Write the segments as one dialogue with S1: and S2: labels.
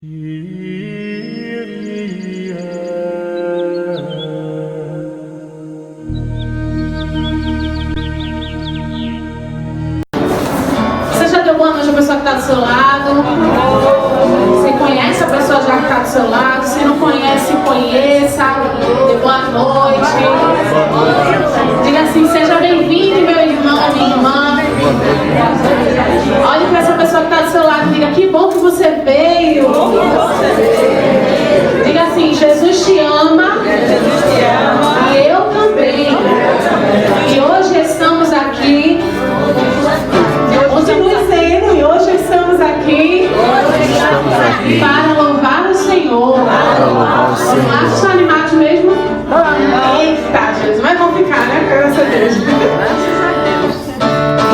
S1: Você já deu boa noite à pessoa que está do seu lado? Você conhece a pessoa já que está do seu lado? Se não conhece, conheça. Dê boa noite. Diga assim: seja bem-vindo, meu irmão, minha irmã. Olhe para essa pessoa que está do seu lado e diga: que bom que você veio. Diga assim: Jesus te ama. E eu também. E hoje estamos aqui. Continue sendo, e hoje estamos aqui para louvar o Senhor. Acho que estão animados mesmo? Eita, Jesus, mas vão ficar, né? Graças a Deus.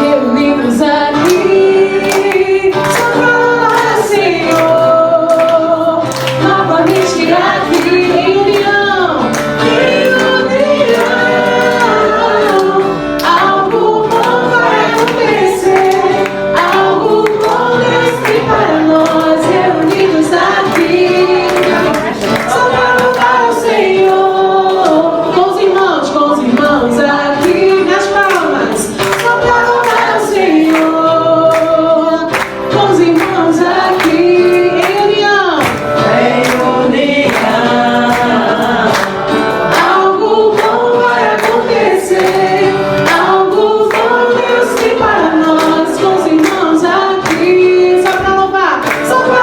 S1: Reunidos aqui, só para louvar o Senhor. Novamente aqui, em união, algo bom vai acontecer, algo bom desce para nós. Reunidos aqui, só para louvar o Senhor. Com os irmãos aqui nas palmas, só para louvar o Senhor. Com os irmãos aqui em união, algo bom vai acontecer, algo bom Deus tem para nós. Com os irmãos aqui, só para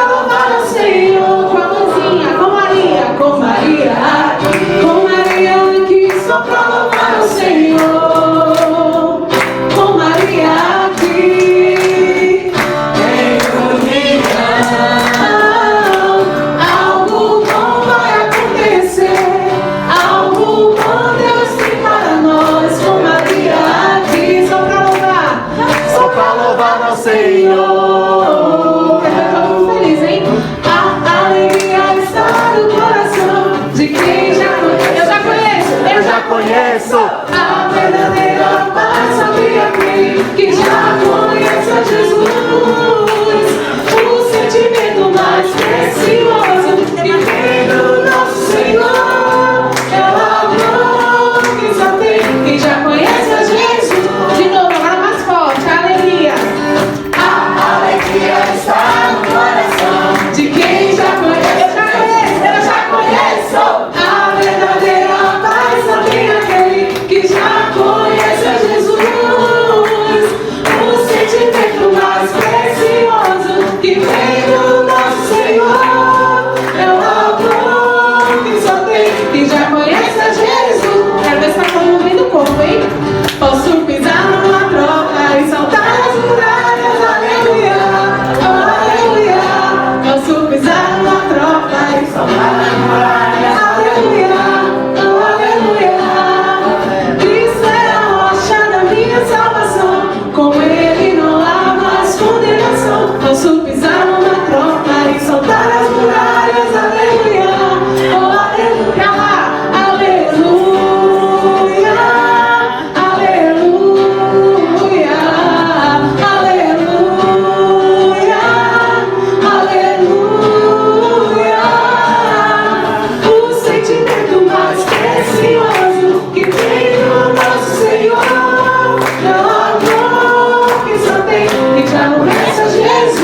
S1: louvar o Senhor. Com a mãozinha, com Maria aqui, só para louvar o Senhor. Com Maria aqui, algo bom vai acontecer, algo bom Deus tem para nós. Com Maria aqui, só para louvar ao Senhor. Quer ver todo mundo feliz, hein? A alegria está no coração de quem já conhece. Eu já conheço a verdadeira paz. Sabia que já conhece a Jesus. O sentimento mais precioso que vem do nosso Senhor é o amor que só tem quem já conhece a Jesus. De novo, agora mais forte, a alegria. A alegria está no coração de quem já conhece. Eu já conheço a verdadeira paz. Sabia que já conhece a Jesus. O sentimento mais precioso que vem do nosso Senhor é o amor que só tem quem já conhece a Jesus. Quero ver se está comovendo o corpo, hein? Posso pisar numa troca e saltar as muralhas, aleluia, oh, aleluia. Posso pisar numa troca e saltar as muralhas, aleluia, oh, aleluia. Cristo é a rocha da minha salvação, com Ele não há mais condenação. Posso pisar numa troca e saltar as muralhas, aleluia, oh, aleluia, aleluia, aleluia, aleluia, aleluia. O sentimento mais precioso que vem do nosso Senhor é o amor que só tem quem já conhece a Jesus.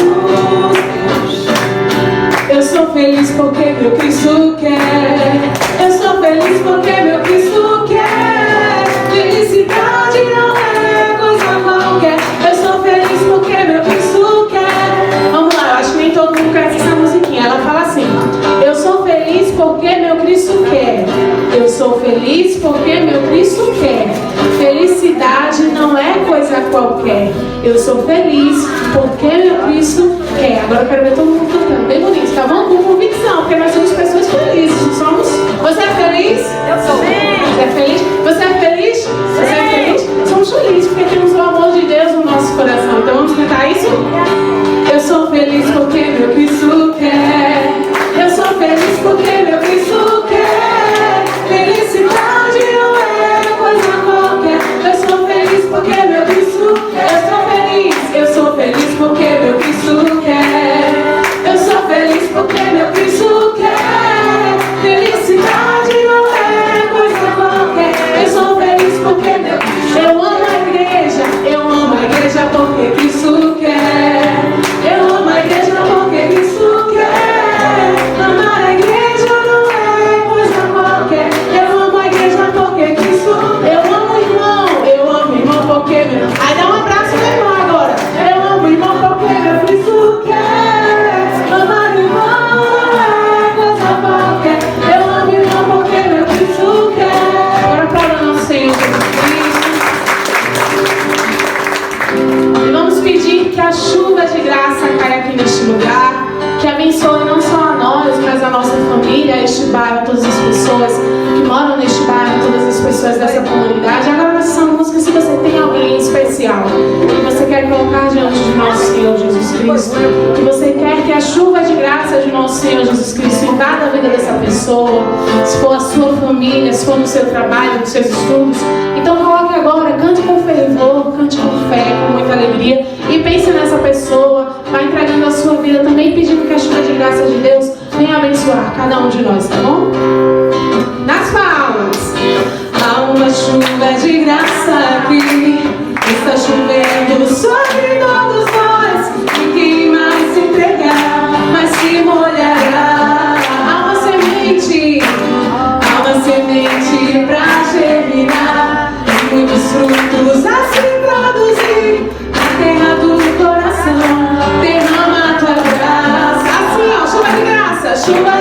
S1: Eu sou feliz porque meu Cristo quer. Eu sou feliz porque meu Cristo quer. Felicidade não é coisa qualquer. Eu sou feliz porque meu Cristo quer. Vamos lá, eu acho que nem todo mundo conhece essa musiquinha. Ela fala assim: eu sou feliz porque meu Cristo quer. Eu sou feliz porque meu Cristo quer. Felicidade não é coisa qualquer. Eu sou feliz porque meu Cristo quer. Agora eu quero ver todo mundo cantando bem bonito, tá bom? Com convicção, porque nós somos pessoas felizes, não somos? Você é feliz?
S2: Eu sou.
S1: Você é feliz? Você é feliz? Você é feliz? Somos felizes porque temos o amor de Deus no nosso coração. Então vamos cantar isso? Eu sou feliz porque meu Cristo quer. Eu sou feliz porque meu Cristo quer. Felicidade não é coisa qualquer. Eu sou feliz porque meu Cristo quer. Eu sou feliz porque meu Cristo quer. Eu sou feliz porque bairro, a todas as pessoas que moram neste bairro, todas as pessoas dessa comunidade. Agora nós essa música, se você tem alguém especial que você quer colocar diante de nosso Senhor Jesus Cristo, que você quer que a chuva de graça de nosso Senhor Jesus Cristo invada a vida dessa pessoa, se for a sua família, se for no seu trabalho, nos seus estudos, então coloque agora, cante com fervor, cante com fé, com muita alegria, e pense nessa pessoa, vai entregando a sua vida também, pedindo que a chuva de graça de Deus venha abençoar cada um de nós, tá bom? Nas palmas. Há uma chuva de graça aqui, está chovendo sobre todos nós, e quem mais se entregar, mais se molhará. Há uma semente pra germinar, e muitos frutos a se produzir, na terra do coração, derrama a tua graça. Assim ó, chuva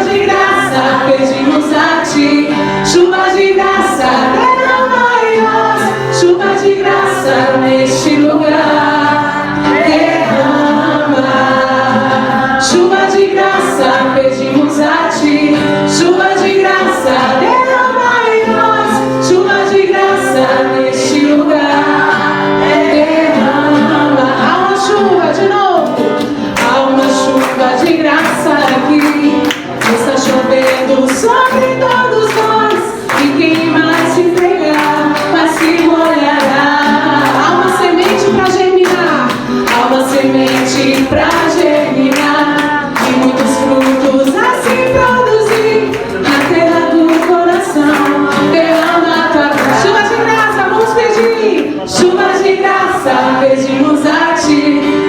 S1: de graça, pedimos a ti, chuva de graça, derrama em nós, chuva de graça neste lugar, derrama. Chuva de graça, pedimos a ti, chuva de graça, derrama em nós, chuva de graça neste lugar, derrama. Há uma chuva de novo, há uma chuva de graça aqui, está chovendo sobre todos nós, e quem mais se entregar, mais se molhará. Há uma semente para germinar, há uma semente para germinar, e muitos frutos a se produzir, na terra do coração, derrama a tua graça. Chuva de graça, vamos pedir, chuva de graça, pedimos a ti,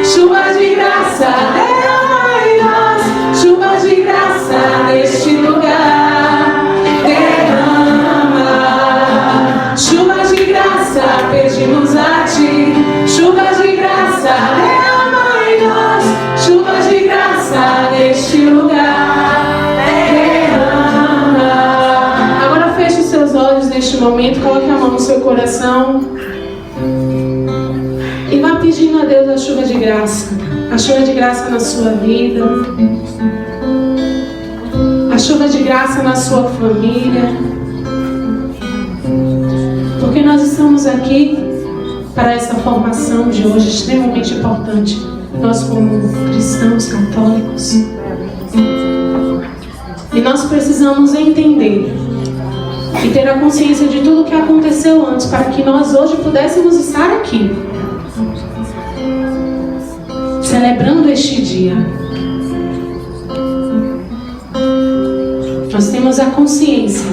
S1: chuva de graça, derrama em nós, chuva de graça neste lugar, derrama. Chuva de graça, pedimos a ti, chuva de graça, derrama em nós, chuva de graça neste lugar, derrama. Agora feche os seus olhos neste momento, coloque a mão no seu coração e vá pedindo a Deus a chuva de graça na sua vida, a chuva de graça na sua família, porque nós estamos aqui para essa formação de hoje extremamente importante, nós como cristãos católicos, e nós precisamos entender e ter a consciência de tudo o que aconteceu antes, para que nós hoje pudéssemos estar aqui celebrando este dia. Nós temos a consciência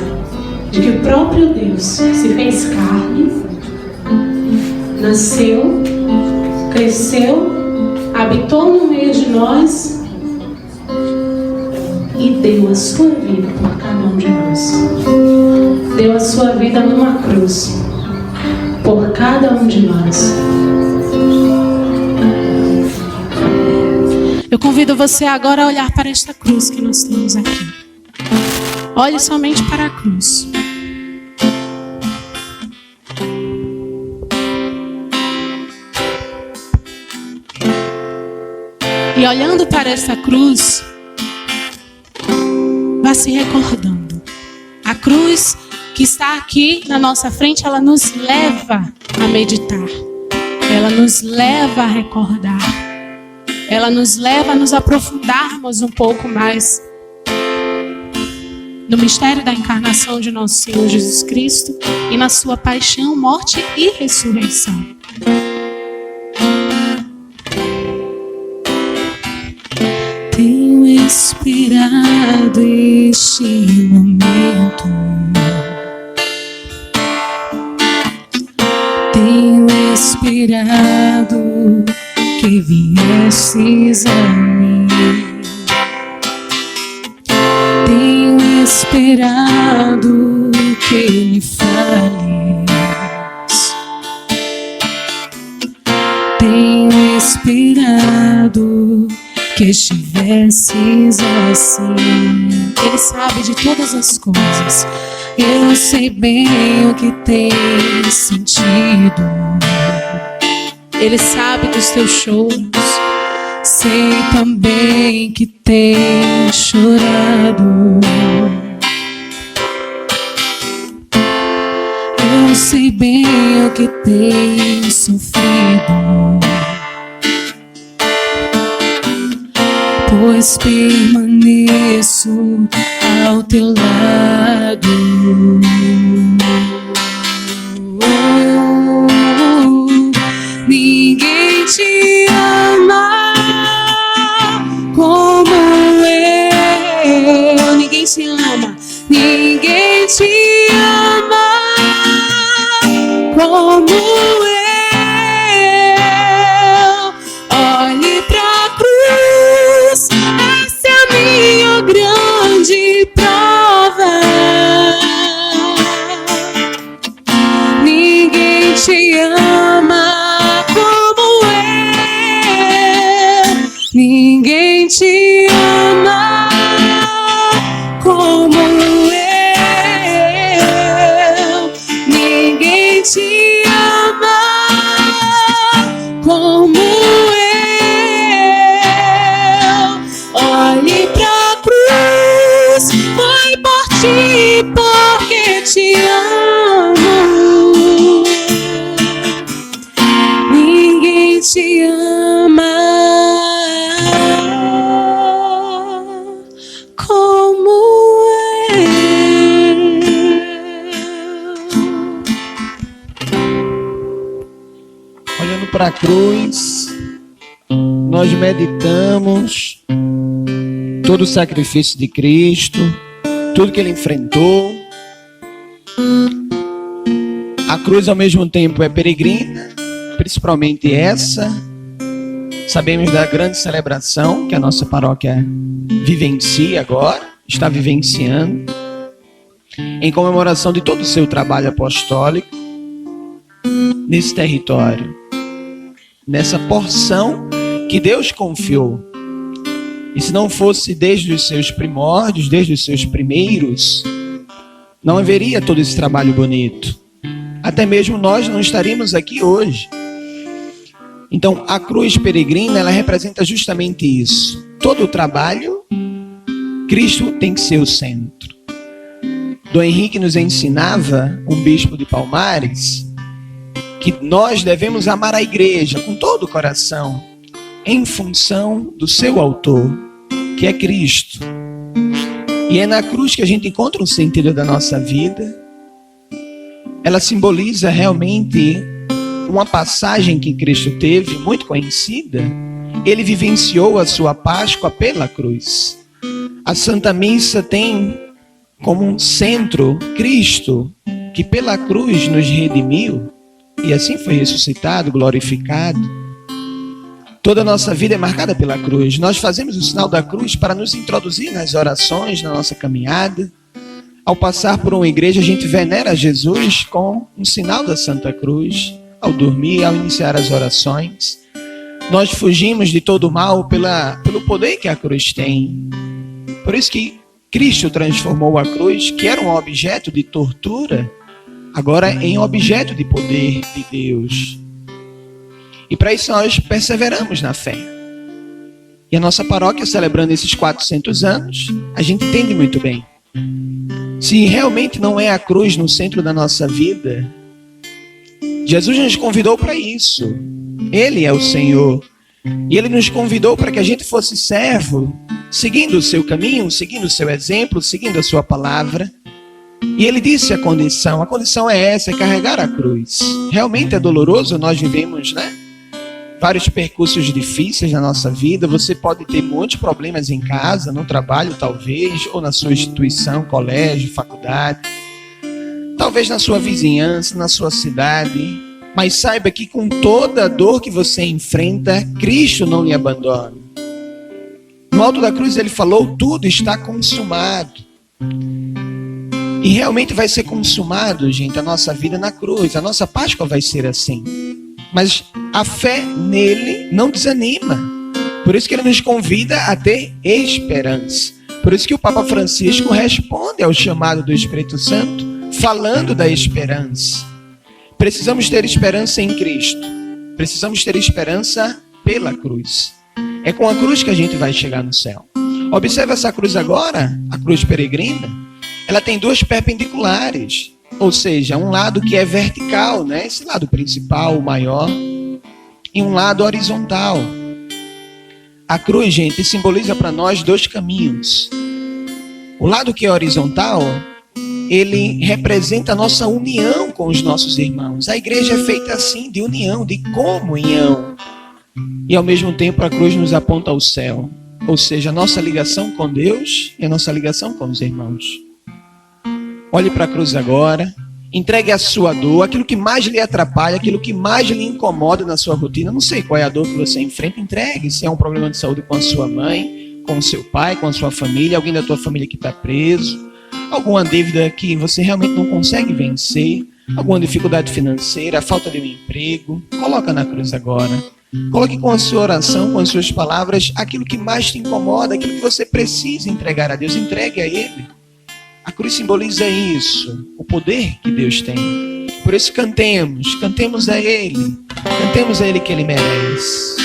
S1: de que o próprio Deus se fez carne, nasceu, cresceu, habitou no meio de nós e deu a sua vida por cada um de nós. Deu a sua vida numa cruz por cada um de nós. Eu convido você agora a olhar para esta cruz que nós temos aqui. Olhe somente para a cruz. E olhando para essa cruz, vá se recordando. A cruz que está aqui na nossa frente, ela nos leva a meditar. Ela nos leva a recordar. Ela nos leva a nos aprofundarmos um pouco mais no mistério da encarnação de nosso Senhor Jesus Cristo e na sua paixão, morte e ressurreição. Tenho esperado este momento, tenho esperado que viesses a mim. Tenho esperado que me fales. Tenho esperado que estivesses assim. Ele sabe de todas as coisas. Eu sei bem o que tem sentido. Ele sabe dos teus choros. Sei também que tem chorado. bem o que tenho sofrido, pois permaneço ao teu lado. Ninguém te ama como eu. Ninguém te ama. Ninguém te ama como eu. Olhe pra cruz, essa é a minha grande prova. Ninguém te ama como eu. Ninguém te ama como eu. Ninguém te ama como eu. Olhe pra cruz, foi por ti, porque te amo. Ninguém te ama como eu.
S2: Olhando para a cruz, nós meditamos todo o sacrifício de Cristo, tudo que ele enfrentou. A cruz ao mesmo tempo é peregrina, principalmente essa. Sabemos da grande celebração que a nossa paróquia vivencia agora, está vivenciando, em comemoração de todo o seu trabalho apostólico nesse território, nessa porção que Deus confiou. E se não fosse desde os seus primórdios, desde os seus primeiros, não haveria todo esse trabalho bonito. Até mesmo nós não estaríamos aqui hoje. Então, a cruz peregrina, ela representa justamente isso. Todo o trabalho, Cristo tem que ser o centro. Dom Henrique nos ensinava, um bispo de Palmares, que nós devemos amar a igreja com todo o coração, em função do seu autor, que é Cristo. E é na cruz que a gente encontra um sentido da nossa vida. Ela simboliza realmente uma passagem que Cristo teve, muito conhecida. Ele vivenciou a sua Páscoa pela cruz. A Santa Missa tem como um centro Cristo, que pela cruz nos redimiu, e assim foi ressuscitado, glorificado. Toda a nossa vida é marcada pela cruz. Nós fazemos o sinal da cruz para nos introduzir nas orações, na nossa caminhada. Ao passar por uma igreja, a gente venera Jesus com um sinal da Santa Cruz. Ao dormir, ao iniciar as orações, nós fugimos de todo o mal pelo poder que a cruz tem. Por isso que Cristo transformou a cruz, que era um objeto de tortura, agora em objeto de poder de Deus. E para isso nós perseveramos na fé. E a nossa paróquia, celebrando esses 400 anos, a gente entende muito bem. Se realmente não é a cruz no centro da nossa vida, Jesus nos convidou para isso. Ele é o Senhor. E Ele nos convidou para que a gente fosse servo, seguindo o seu caminho, seguindo o seu exemplo, seguindo a sua palavra. E Ele disse a condição é essa, é carregar a cruz. Realmente é doloroso, nós vivemos, vários percursos difíceis na nossa vida. Você pode ter muitos problemas em casa, no trabalho talvez, ou na sua instituição, colégio, faculdade. Talvez na sua vizinhança, na sua cidade. Mas saiba que com toda a dor que você enfrenta, Cristo não lhe abandona. No alto da cruz ele falou, tudo está consumado. E realmente vai ser consumado, gente, a nossa vida na cruz. A nossa Páscoa vai ser assim. Mas a fé nele não desanima. Por isso que ele nos convida a ter esperança. Por isso que o Papa Francisco responde ao chamado do Espírito Santo, falando da esperança. Precisamos ter esperança em Cristo. Precisamos ter esperança pela cruz. É com a cruz que a gente vai chegar no céu. Observe essa cruz agora, a cruz peregrina. Ela tem duas perpendiculares. Ou seja, um lado que é vertical, né? Esse lado principal, o maior, e um lado horizontal. A cruz, gente, simboliza para nós dois caminhos. O lado que é horizontal, ele representa a nossa união com os nossos irmãos. A igreja é feita assim, de união, de comunhão. E ao mesmo tempo a cruz nos aponta ao céu. Ou seja, a nossa ligação com Deus e a nossa ligação com os irmãos. Olhe para a cruz agora. Entregue a sua dor, aquilo que mais lhe atrapalha, aquilo que mais lhe incomoda na sua rotina. Não sei qual é a dor que você enfrenta, entregue. Se é um problema de saúde com a sua mãe, com o seu pai, com a sua família, alguém da tua família que está preso, alguma dívida que você realmente não consegue vencer, alguma dificuldade financeira, a falta de um emprego, coloca na cruz agora. Coloque com a sua oração, com as suas palavras, aquilo que mais te incomoda, aquilo que você precisa entregar a Deus, entregue a Ele. A cruz simboliza isso, o poder que Deus tem. Por isso cantemos a Ele que Ele merece.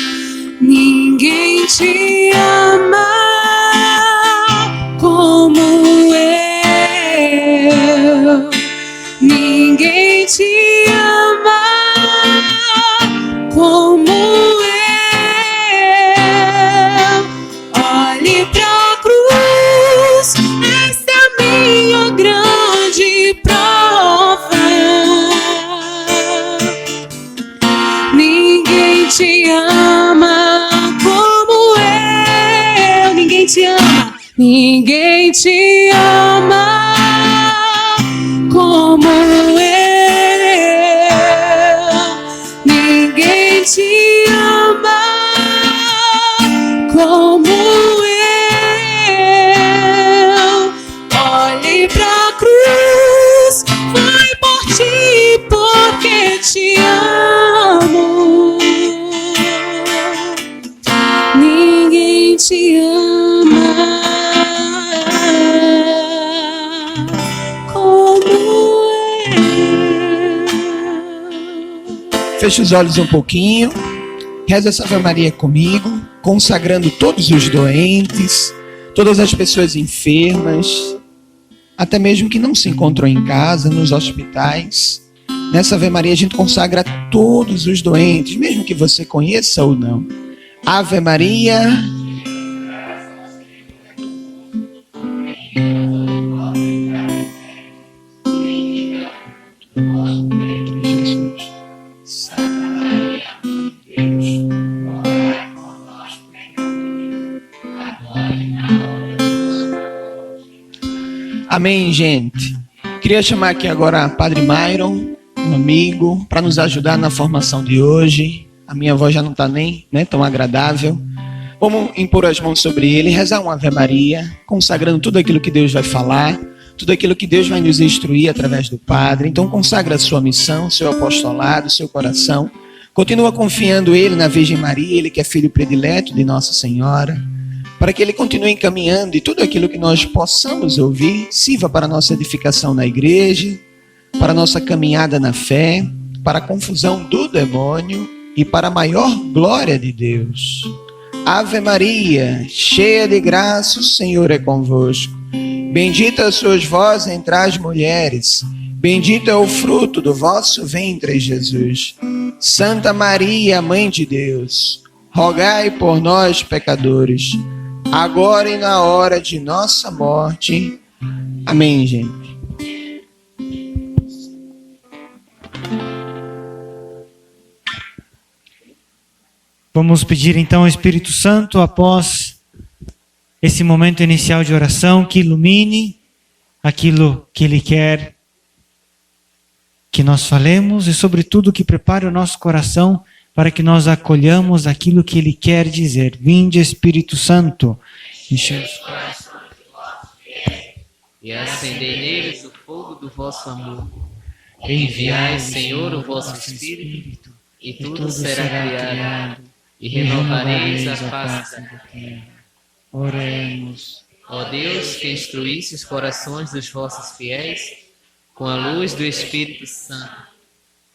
S1: Ninguém te ama como eu. Ninguém te ama como eu. Olhe pra cruz, essa é a minha grande prova. Ninguém te ama como eu. Ninguém te ama. Ninguém te ama como eu. Ninguém te ama como eu. Olhe pra cruz, foi por ti, porque te amo. Ninguém te ama como eu.
S2: Feche os olhos um pouquinho. Reza essa Ave Maria comigo, consagrando todos os doentes, todas as pessoas enfermas, até mesmo que não se encontram em casa, nos hospitais. Nessa Ave Maria a gente consagra todos os doentes, mesmo que você conheça ou não. Ave Maria. Amém, gente. Queria chamar aqui agora Padre Myron, um amigo, para nos ajudar na formação de hoje. A minha voz já não está nem tão agradável. Vamos impor as mãos sobre ele, rezar uma Ave Maria, consagrando tudo aquilo que Deus vai falar, tudo aquilo que Deus vai nos instruir através do Padre. Então consagra a sua missão, seu apostolado, seu coração. Continua confiando ele na Virgem Maria, ele que é filho predileto de Nossa Senhora, para que ele continue encaminhando e tudo aquilo que nós possamos ouvir sirva para a nossa edificação na igreja, para a nossa caminhada na fé, para a confusão do demônio e para a maior glória de Deus. Ave Maria, cheia de graça, o Senhor é convosco. Bendita sois vós entre as mulheres, bendito é o fruto do vosso ventre, Jesus. Santa Maria, Mãe de Deus, rogai por nós, pecadores, agora e na hora de nossa morte. Amém, gente.
S3: Vamos pedir então ao Espírito Santo, após esse momento inicial de oração, que ilumine aquilo que Ele quer que nós falemos e, sobretudo, que prepare o nosso coração para que nós acolhamos aquilo que Ele quer dizer. Vinde, Espírito Santo, enchei os corações
S4: e acendei neles o fogo do vosso amor. Enviai, Senhor, o vosso Espírito, e tudo será criado, e renovareis a face da terra.
S3: Oremos.
S4: Ó Deus, que instruísse os corações dos vossos fiéis com a luz do Espírito Santo,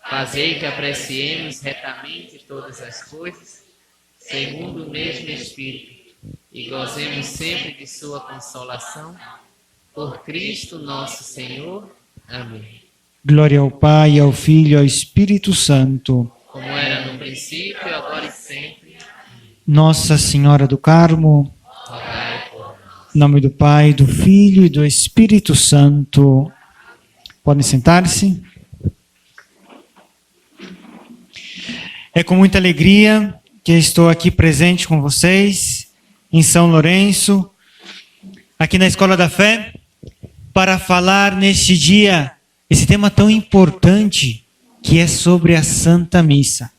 S4: fazei que apreciemos retamente todas as coisas, segundo o mesmo Espírito, e gozemos sempre de sua consolação, por Cristo nosso Senhor. Amém.
S3: Glória ao Pai, ao Filho e ao Espírito Santo.
S4: como era no princípio, agora e sempre.
S3: Nossa Senhora do Carmo,
S4: Rogai por nós.
S3: em nome do Pai, do Filho e do Espírito Santo. Podem sentar-se. É com muita alegria que estou aqui presente com vocês, em São Lourenço, aqui na Escola da Fé, para falar neste dia esse tema tão importante que é sobre a Santa Missa.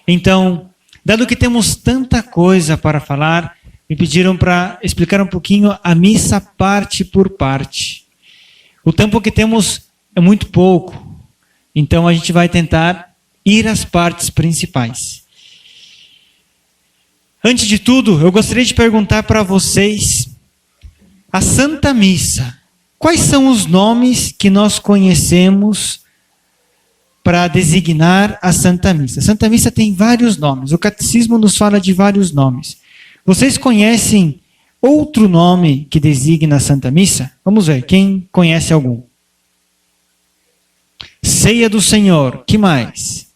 S3: Então, dado que temos tanta coisa para falar, me pediram para explicar um pouquinho a missa parte por parte. O tempo que temos é muito pouco, então a gente vai tentar ir às partes principais. Antes de tudo, eu gostaria de perguntar para vocês, a Santa Missa, quais são os nomes que nós conhecemos para designar a Santa Missa? A Santa Missa tem vários nomes, o Catecismo nos fala de vários nomes. Vocês conhecem outro nome que designa a Santa Missa? Vamos ver, quem conhece algum? Ceia do Senhor, que mais?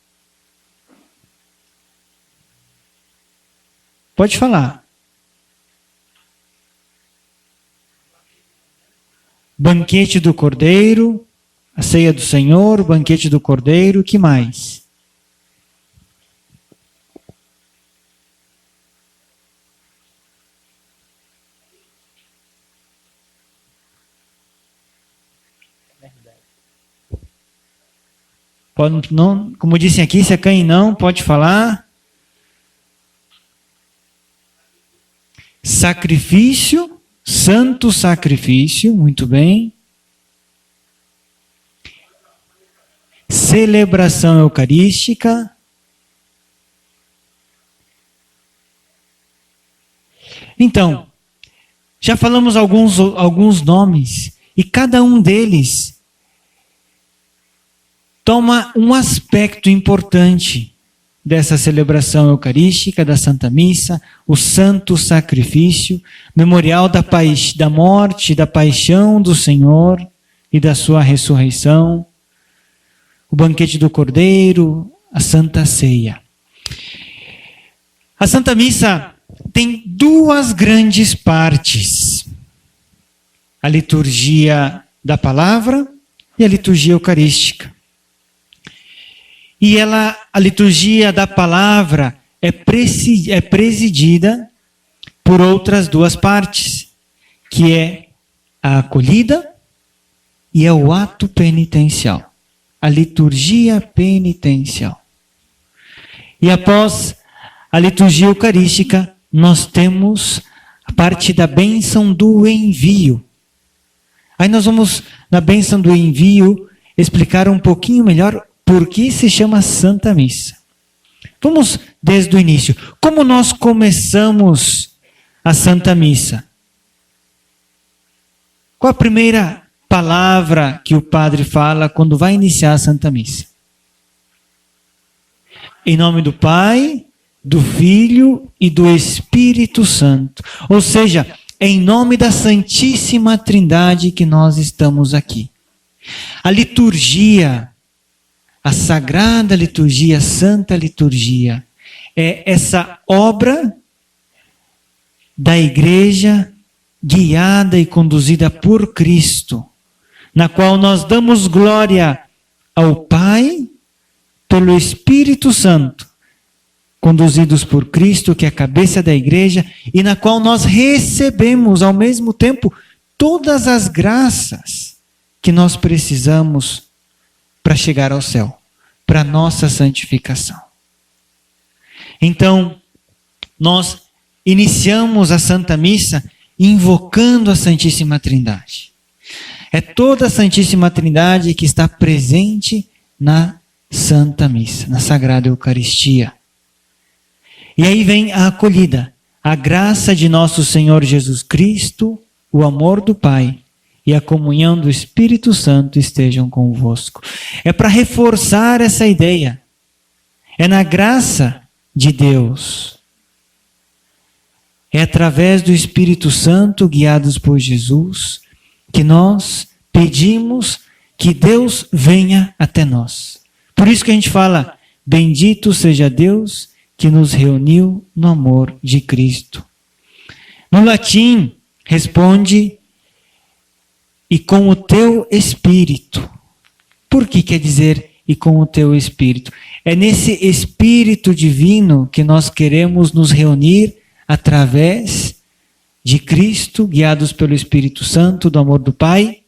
S3: Pode falar. Banquete do Cordeiro, a Ceia do Senhor, o Banquete do Cordeiro, que mais? Pode, não, como disse aqui, se é quem não, pode falar. Sacrifício, santo sacrifício, muito bem. Celebração eucarística. Então, já falamos alguns nomes, e cada um deles toma um aspecto importante dessa celebração eucarística, da Santa Missa, o santo sacrifício, memorial da morte, da paixão do Senhor e da sua ressurreição, o banquete do Cordeiro, a Santa Ceia. A Santa Missa tem duas grandes partes: a liturgia da palavra e a liturgia eucarística. E a liturgia da palavra é presidida por outras duas partes, que é a acolhida e é o ato penitencial, a liturgia penitencial. E após a liturgia eucarística, nós temos a parte da bênção do envio. Aí nós vamos, na bênção do envio, explicar um pouquinho melhor por que se chama Santa Missa. Vamos desde o início. Como nós começamos a Santa Missa? Qual a primeira palavra que o padre fala quando vai iniciar a Santa Missa? Em nome do Pai, do Filho e do Espírito Santo. Ou seja, é em nome da Santíssima Trindade que nós estamos aqui. A liturgia, a Sagrada Liturgia, a Santa Liturgia, é essa obra da Igreja guiada e conduzida por Cristo, na qual nós damos glória ao Pai pelo Espírito Santo, conduzidos por Cristo, que é a cabeça da Igreja, e na qual nós recebemos ao mesmo tempo todas as graças que nós precisamos para chegar ao céu, para a nossa santificação. Então, nós iniciamos a Santa Missa invocando a Santíssima Trindade. É toda a Santíssima Trindade que está presente na Santa Missa, na Sagrada Eucaristia. E aí vem a acolhida, a graça de nosso Senhor Jesus Cristo, o amor do Pai e a comunhão do Espírito Santo estejam convosco. É para reforçar essa ideia. É na graça de Deus. É através do Espírito Santo, guiados por Jesus, que nós pedimos que Deus venha até nós. Por isso que a gente fala, bendito seja Deus que nos reuniu no amor de Cristo. No latim, responde, e com o teu espírito. Por que quer dizer e com o teu espírito? É nesse espírito divino que nós queremos nos reunir através de Cristo, guiados pelo Espírito Santo, do amor do Pai,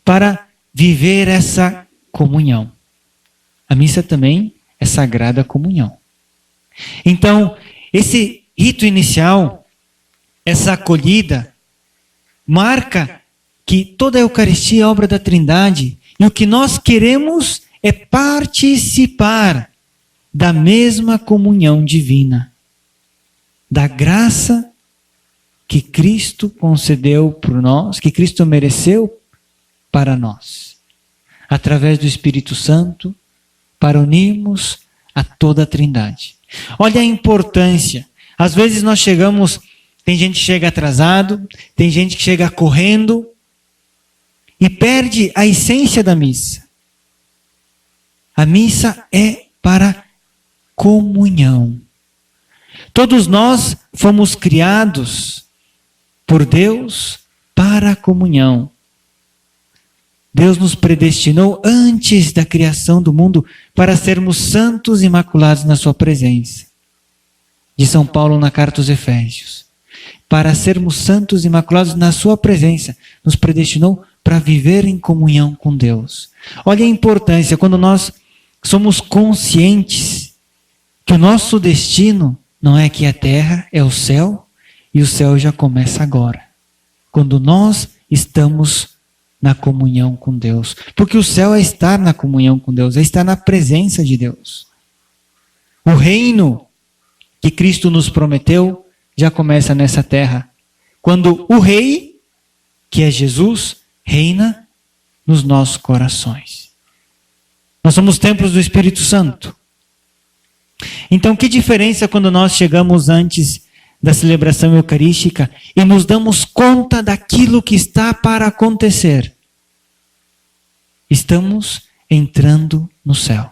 S3: para viver essa comunhão. A missa também é sagrada comunhão. Então, esse rito inicial, essa acolhida, marca que toda a Eucaristia é obra da Trindade, e o que nós queremos é participar da mesma comunhão divina, da graça que Cristo concedeu por nós, que Cristo mereceu para nós, através do Espírito Santo, para unirmos a toda a Trindade. Olha a importância. Às vezes nós chegamos, tem gente que chega atrasado, tem gente que chega correndo e perde a essência da missa. A missa é para comunhão. Todos nós fomos criados por Deus para a comunhão. Deus nos predestinou antes da criação do mundo para sermos santos e imaculados na sua presença. De São Paulo na carta aos Efésios. Para sermos santos e imaculados na sua presença, nos predestinou para viver em comunhão com Deus. Olha a importância quando nós somos conscientes que o nosso destino não é aqui a terra, é o céu, e o céu já começa agora. Quando nós estamos na comunhão com Deus. Porque o céu é estar na comunhão com Deus, é estar na presença de Deus. O reino que Cristo nos prometeu já começa nessa terra. Quando o Rei, que é Jesus, reina nos nossos corações. Nós somos templos do Espírito Santo. Então, que diferença quando nós chegamos antes da celebração eucarística e nos damos conta daquilo que está para acontecer. Estamos entrando no céu.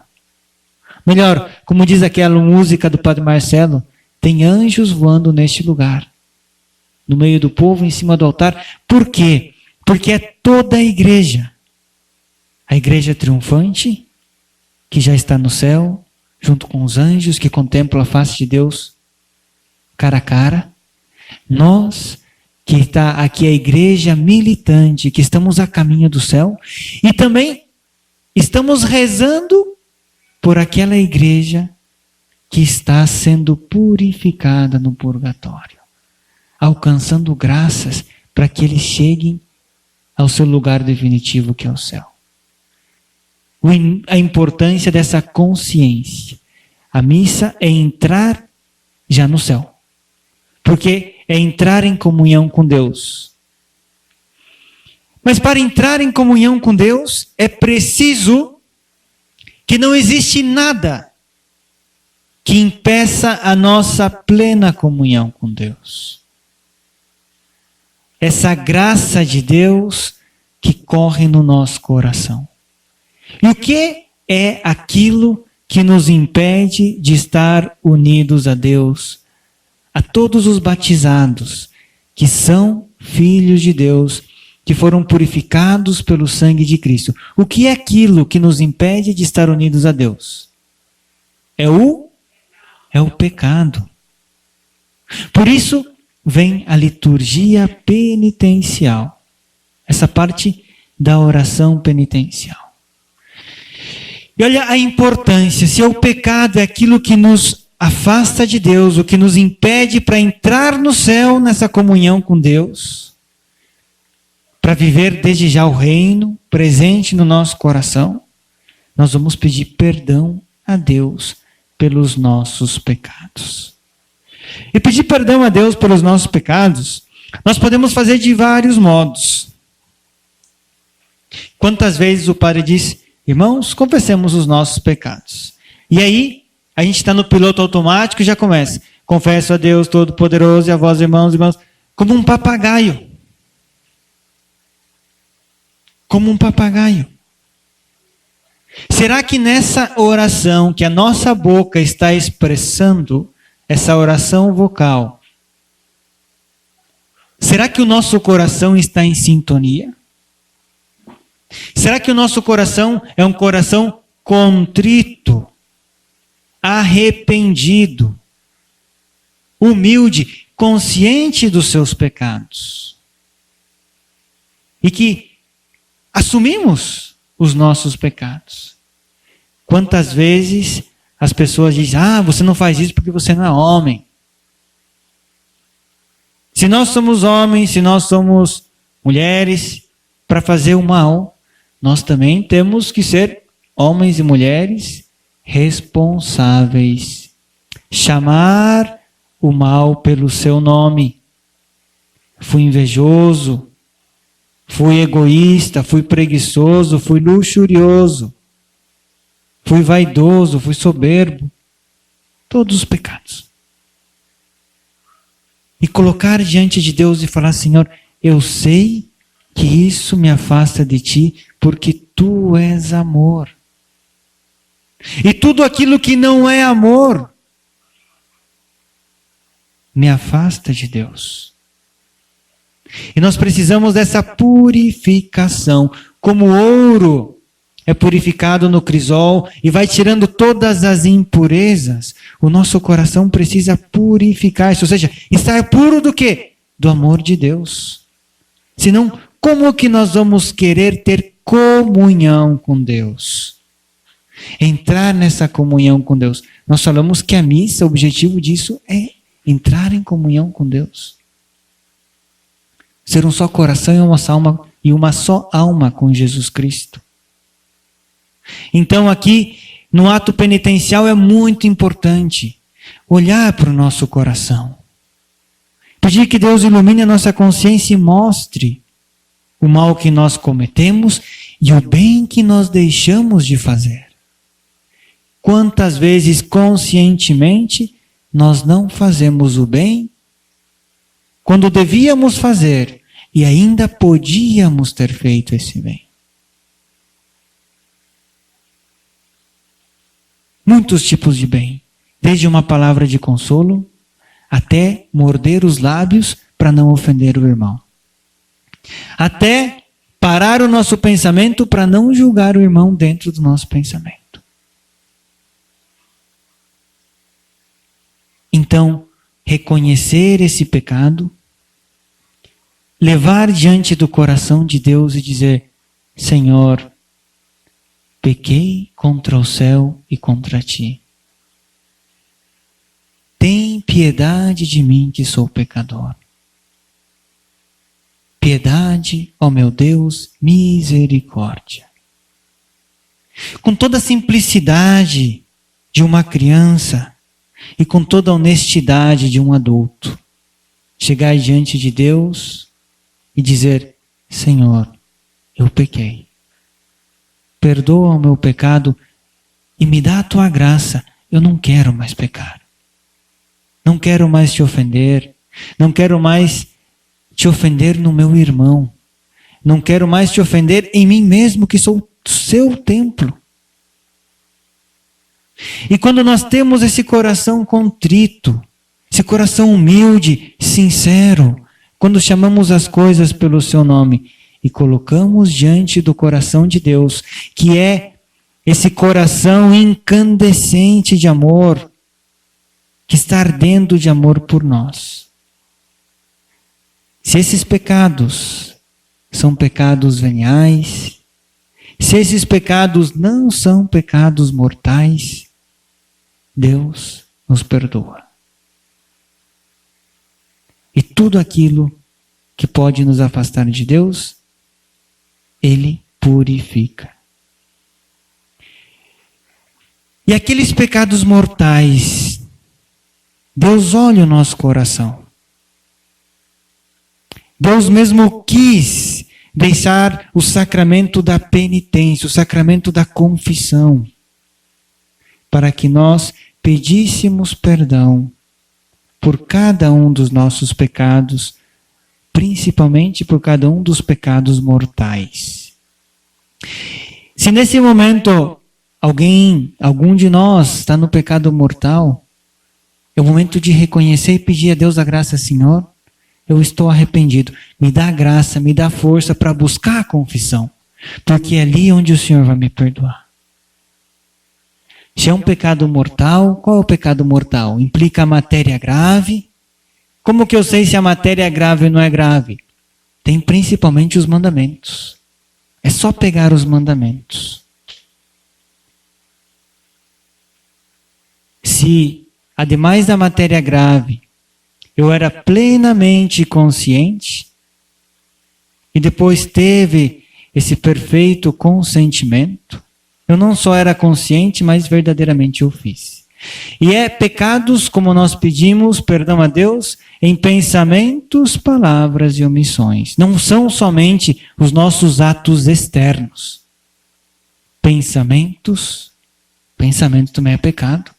S3: Melhor, como diz aquela música do Padre Marcelo, tem anjos voando neste lugar, no meio do povo, em cima do altar. Por quê? Porque é toda a igreja triunfante, que já está no céu, junto com os anjos que contemplam a face de Deus cara a cara. Nós, que está aqui a igreja militante, que estamos a caminho do céu, e também estamos rezando por aquela igreja que está sendo purificada no purgatório, alcançando graças para que eles cheguem ao seu lugar definitivo, que é o céu. A importância dessa consciência. A missa é entrar já no céu. Porque é entrar em comunhão com Deus. Mas para entrar em comunhão com Deus, é preciso que não existe nada que impeça a nossa plena comunhão com Deus. Essa graça de Deus que corre no nosso coração. E o que é aquilo que nos impede de estar unidos a Deus? A todos os batizados, que são filhos de Deus, que foram purificados pelo sangue de Cristo. O que é aquilo que nos impede de estar unidos a Deus? É o pecado. Por isso vem a liturgia penitencial. Essa parte da oração penitencial. E olha a importância. Se o pecado é aquilo que nos afasta de Deus, o que nos impede para entrar no céu nessa comunhão com Deus, para viver desde já o reino presente no nosso coração, nós vamos pedir perdão a Deus pelos nossos pecados. E pedir perdão a Deus pelos nossos pecados, nós podemos fazer de vários modos. Quantas vezes o padre diz, irmãos, confessemos os nossos pecados. E aí, a gente está no piloto automático e já começa. Confesso a Deus Todo-Poderoso e a vós, irmãos, como um papagaio. Como um papagaio. Será que nessa oração que a nossa boca está expressando, essa oração vocal, será que o nosso coração está em sintonia? Será que o nosso coração é um coração contrito, arrependido, humilde, consciente dos seus pecados? E que assumimos os nossos pecados. Quantas vezes as pessoas dizem: você não faz isso porque você não é homem. Se nós somos homens, se nós somos mulheres, para fazer o mal, nós também temos que ser homens e mulheres responsáveis. Chamar o mal pelo seu nome. Fui invejoso, fui egoísta, fui preguiçoso, fui luxurioso, fui vaidoso, fui soberbo. Todos os pecados. E colocar diante de Deus e falar: Senhor, eu sei que isso me afasta de Ti, porque Tu és amor. E tudo aquilo que não é amor me afasta de Deus. E nós precisamos dessa purificação. Como o ouro é purificado no crisol e vai tirando todas as impurezas, o nosso coração precisa purificar-se. Ou seja, estar puro do quê? Do amor de Deus. Senão, como que nós vamos querer ter comunhão com Deus? Entrar nessa comunhão com Deus. Nós falamos que a missa, o objetivo disso é entrar em comunhão com Deus. Ser um só coração e uma só alma com Jesus Cristo. Então aqui, no ato penitencial, é muito importante olhar para o nosso coração. Pedir que Deus ilumine a nossa consciência e mostre o mal que nós cometemos e o bem que nós deixamos de fazer. Quantas vezes conscientemente nós não fazemos o bem quando devíamos fazer e ainda podíamos ter feito esse bem. Muitos tipos de bem, desde uma palavra de consolo até morder os lábios para não ofender o irmão. Até parar o nosso pensamento para não julgar o irmão dentro do nosso pensamento. Então, reconhecer esse pecado, levar diante do coração de Deus e dizer: Senhor, pequei contra o céu e contra Ti. Tem piedade de mim que sou pecador. Piedade, ó meu Deus, misericórdia. Com toda a simplicidade de uma criança e com toda a honestidade de um adulto, chegar diante de Deus e dizer: Senhor, eu pequei. Perdoa o meu pecado e me dá a Tua graça. Eu não quero mais pecar. Não quero mais Te ofender. Não quero mais Te ofender no meu irmão. Não quero mais Te ofender em mim mesmo, que sou o Seu templo. E quando nós temos esse coração contrito, esse coração humilde, sincero, quando chamamos as coisas pelo seu nome e colocamos diante do coração de Deus, que é esse coração incandescente de amor, que está ardendo de amor por nós. Se esses pecados são pecados veniais, se esses pecados não são pecados mortais, Deus nos perdoa. E tudo aquilo que pode nos afastar de Deus, Ele purifica. E aqueles pecados mortais, Deus olha o nosso coração. Deus mesmo quis deixar o sacramento da penitência, o sacramento da confissão, para que nós pedíssemos perdão por cada um dos nossos pecados, principalmente por cada um dos pecados mortais. Se nesse momento algum de nós está no pecado mortal, é o momento de reconhecer e pedir a Deus a graça, Senhor, eu estou arrependido. Me dá graça, me dá força para buscar a confissão, porque é ali onde o Senhor vai me perdoar. Se é um pecado mortal, qual é o pecado mortal? Implica a matéria grave. Como que eu sei se a matéria é grave ou não é grave? Tem principalmente os mandamentos. É só pegar os mandamentos. Se, ademais da matéria grave, eu era plenamente consciente e depois teve esse perfeito consentimento, eu não só era consciente, mas verdadeiramente eu fiz. E é pecados, como nós pedimos perdão a Deus, em pensamentos, palavras e omissões. Não são somente os nossos atos externos. Pensamento também é pecado.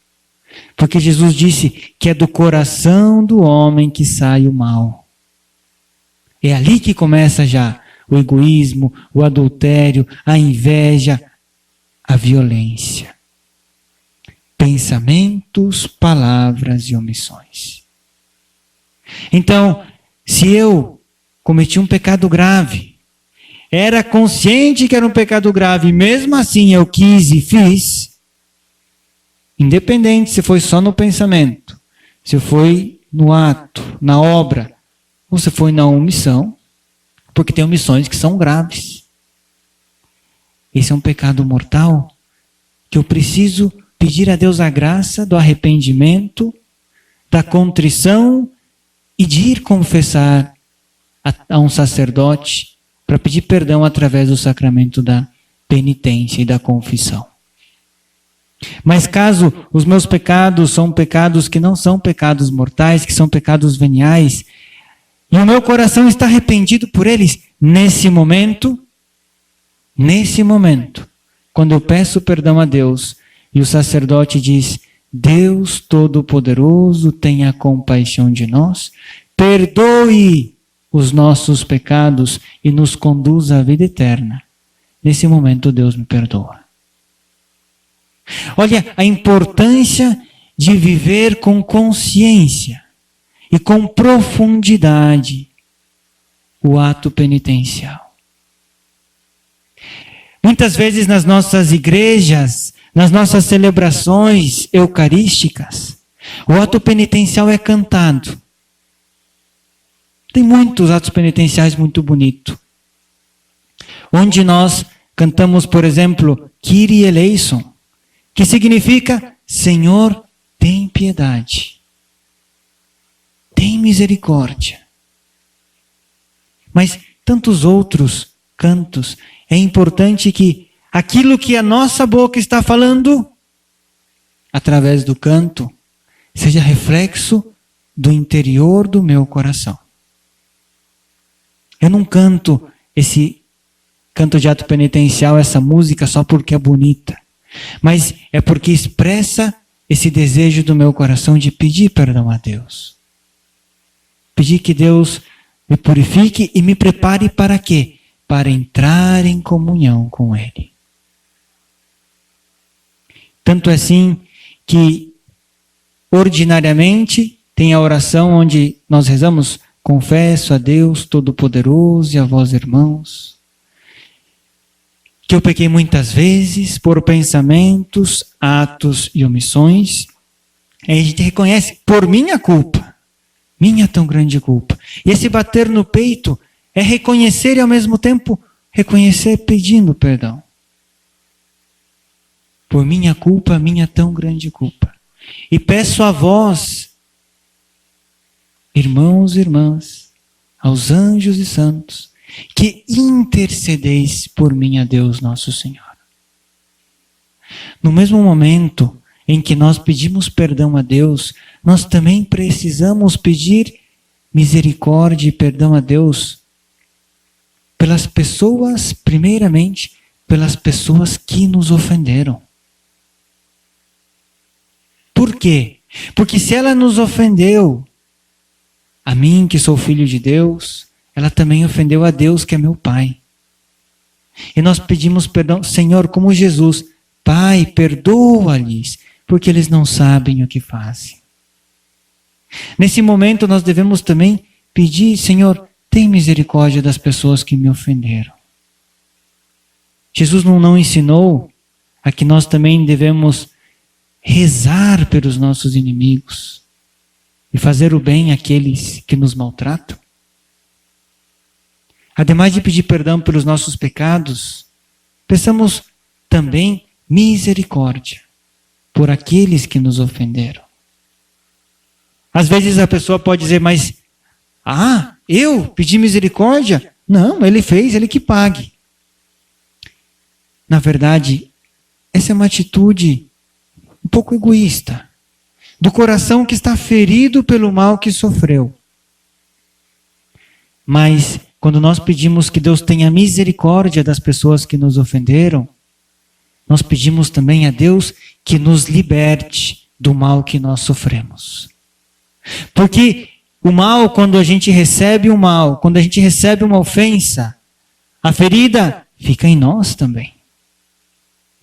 S3: Porque Jesus disse que é do coração do homem que sai o mal. É ali que começa já o egoísmo, o adultério, a inveja, a violência. Pensamentos, palavras e omissões. Então, se eu cometi um pecado grave, era consciente que era um pecado grave, e mesmo assim eu quis e fiz, independente se foi só no pensamento, se foi no ato, na obra, ou se foi na omissão, porque tem omissões que são graves. Esse é um pecado mortal que eu preciso pedir a Deus a graça do arrependimento, da contrição e de ir confessar a um sacerdote para pedir perdão através do sacramento da penitência e da confissão. Mas caso os meus pecados são pecados que não são pecados mortais, que são pecados veniais, e o meu coração está arrependido por eles, nesse momento, quando eu peço perdão a Deus, e o sacerdote diz, Deus Todo-Poderoso, tenha compaixão de nós, perdoe os nossos pecados e nos conduza à vida eterna. Nesse momento Deus me perdoa. Olha a importância de viver com consciência e com profundidade o ato penitencial. Muitas vezes nas nossas igrejas, nas nossas celebrações eucarísticas, o ato penitencial é cantado. Tem muitos atos penitenciais muito bonitos. Onde nós cantamos, por exemplo, Kyrie eleison, que significa, Senhor, tem piedade. Tem misericórdia. Mas tantos outros cantos, é importante que aquilo que a nossa boca está falando, através do canto, seja reflexo do interior do meu coração. Eu não canto esse canto de ato penitencial, essa música só porque é bonita, mas é porque expressa esse desejo do meu coração de pedir perdão a Deus. Pedir que Deus me purifique e me prepare para quê? Para entrar em comunhão com Ele. Tanto assim que, ordinariamente, tem a oração onde nós rezamos, confesso a Deus Todo-Poderoso e a vós, irmãos, que eu pequei muitas vezes por pensamentos, atos e omissões. Aí a gente reconhece, por minha culpa, minha tão grande culpa. E esse bater no peito é reconhecer e ao mesmo tempo reconhecer pedindo perdão. Por minha culpa, minha tão grande culpa. E peço a vós, irmãos e irmãs, aos anjos e santos, que intercedeis por mim a Deus nosso Senhor. No mesmo momento em que nós pedimos perdão a Deus, nós também precisamos pedir misericórdia e perdão a Deus pelas pessoas, primeiramente, pelas pessoas que nos ofenderam. Por quê? Porque se ela nos ofendeu, a mim que sou filho de Deus, ela também ofendeu a Deus que é meu Pai. E nós pedimos perdão, Senhor, como Jesus, Pai, perdoa-lhes, porque eles não sabem o que fazem. Nesse momento nós devemos também pedir, Senhor, tem misericórdia das pessoas que me ofenderam. Jesus não ensinou a que nós também devemos rezar pelos nossos inimigos e fazer o bem àqueles que nos maltratam? Ademais de pedir perdão pelos nossos pecados, peçamos também misericórdia por aqueles que nos ofenderam. Às vezes a pessoa pode dizer, mas, eu pedi misericórdia? Não, ele fez, ele que pague. Na verdade, essa é uma atitude um pouco egoísta, do coração que está ferido pelo mal que sofreu. Mas, quando nós pedimos que Deus tenha misericórdia das pessoas que nos ofenderam, nós pedimos também a Deus que nos liberte do mal que nós sofremos. Porque o mal, quando a gente recebe o mal, quando a gente recebe uma ofensa, a ferida fica em nós também.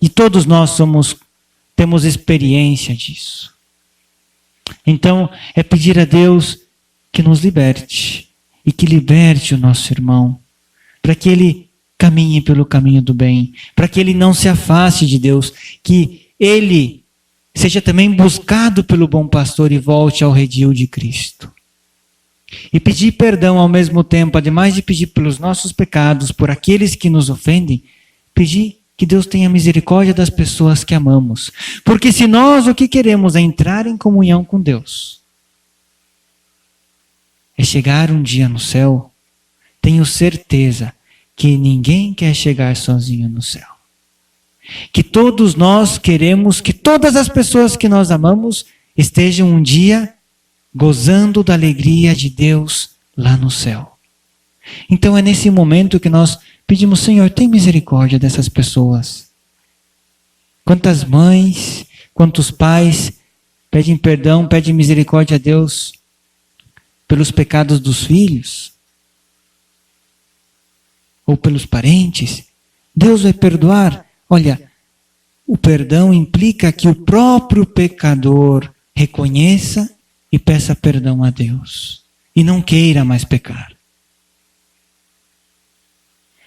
S3: E todos nós temos experiência disso. Então, é pedir a Deus que nos liberte e que liberte o nosso irmão, para que ele caminhe pelo caminho do bem, para que ele não se afaste de Deus, que ele seja também buscado pelo bom pastor e volte ao redil de Cristo. E pedir perdão ao mesmo tempo, ademais de pedir pelos nossos pecados, por aqueles que nos ofendem, pedir que Deus tenha misericórdia das pessoas que amamos. Porque se nós o que queremos é entrar em comunhão com Deus, é chegar um dia no céu, tenho certeza que ninguém quer chegar sozinho no céu. Que todos nós queremos que todas as pessoas que nós amamos estejam um dia gozando da alegria de Deus lá no céu. Então é nesse momento que nós pedimos, Senhor, tem misericórdia dessas pessoas. Quantas mães, quantos pais pedem perdão, pedem misericórdia a Deus pelos pecados dos filhos ou pelos parentes. Deus vai perdoar. Olha, o perdão implica que o próprio pecador reconheça e peça perdão a Deus e não queira mais pecar.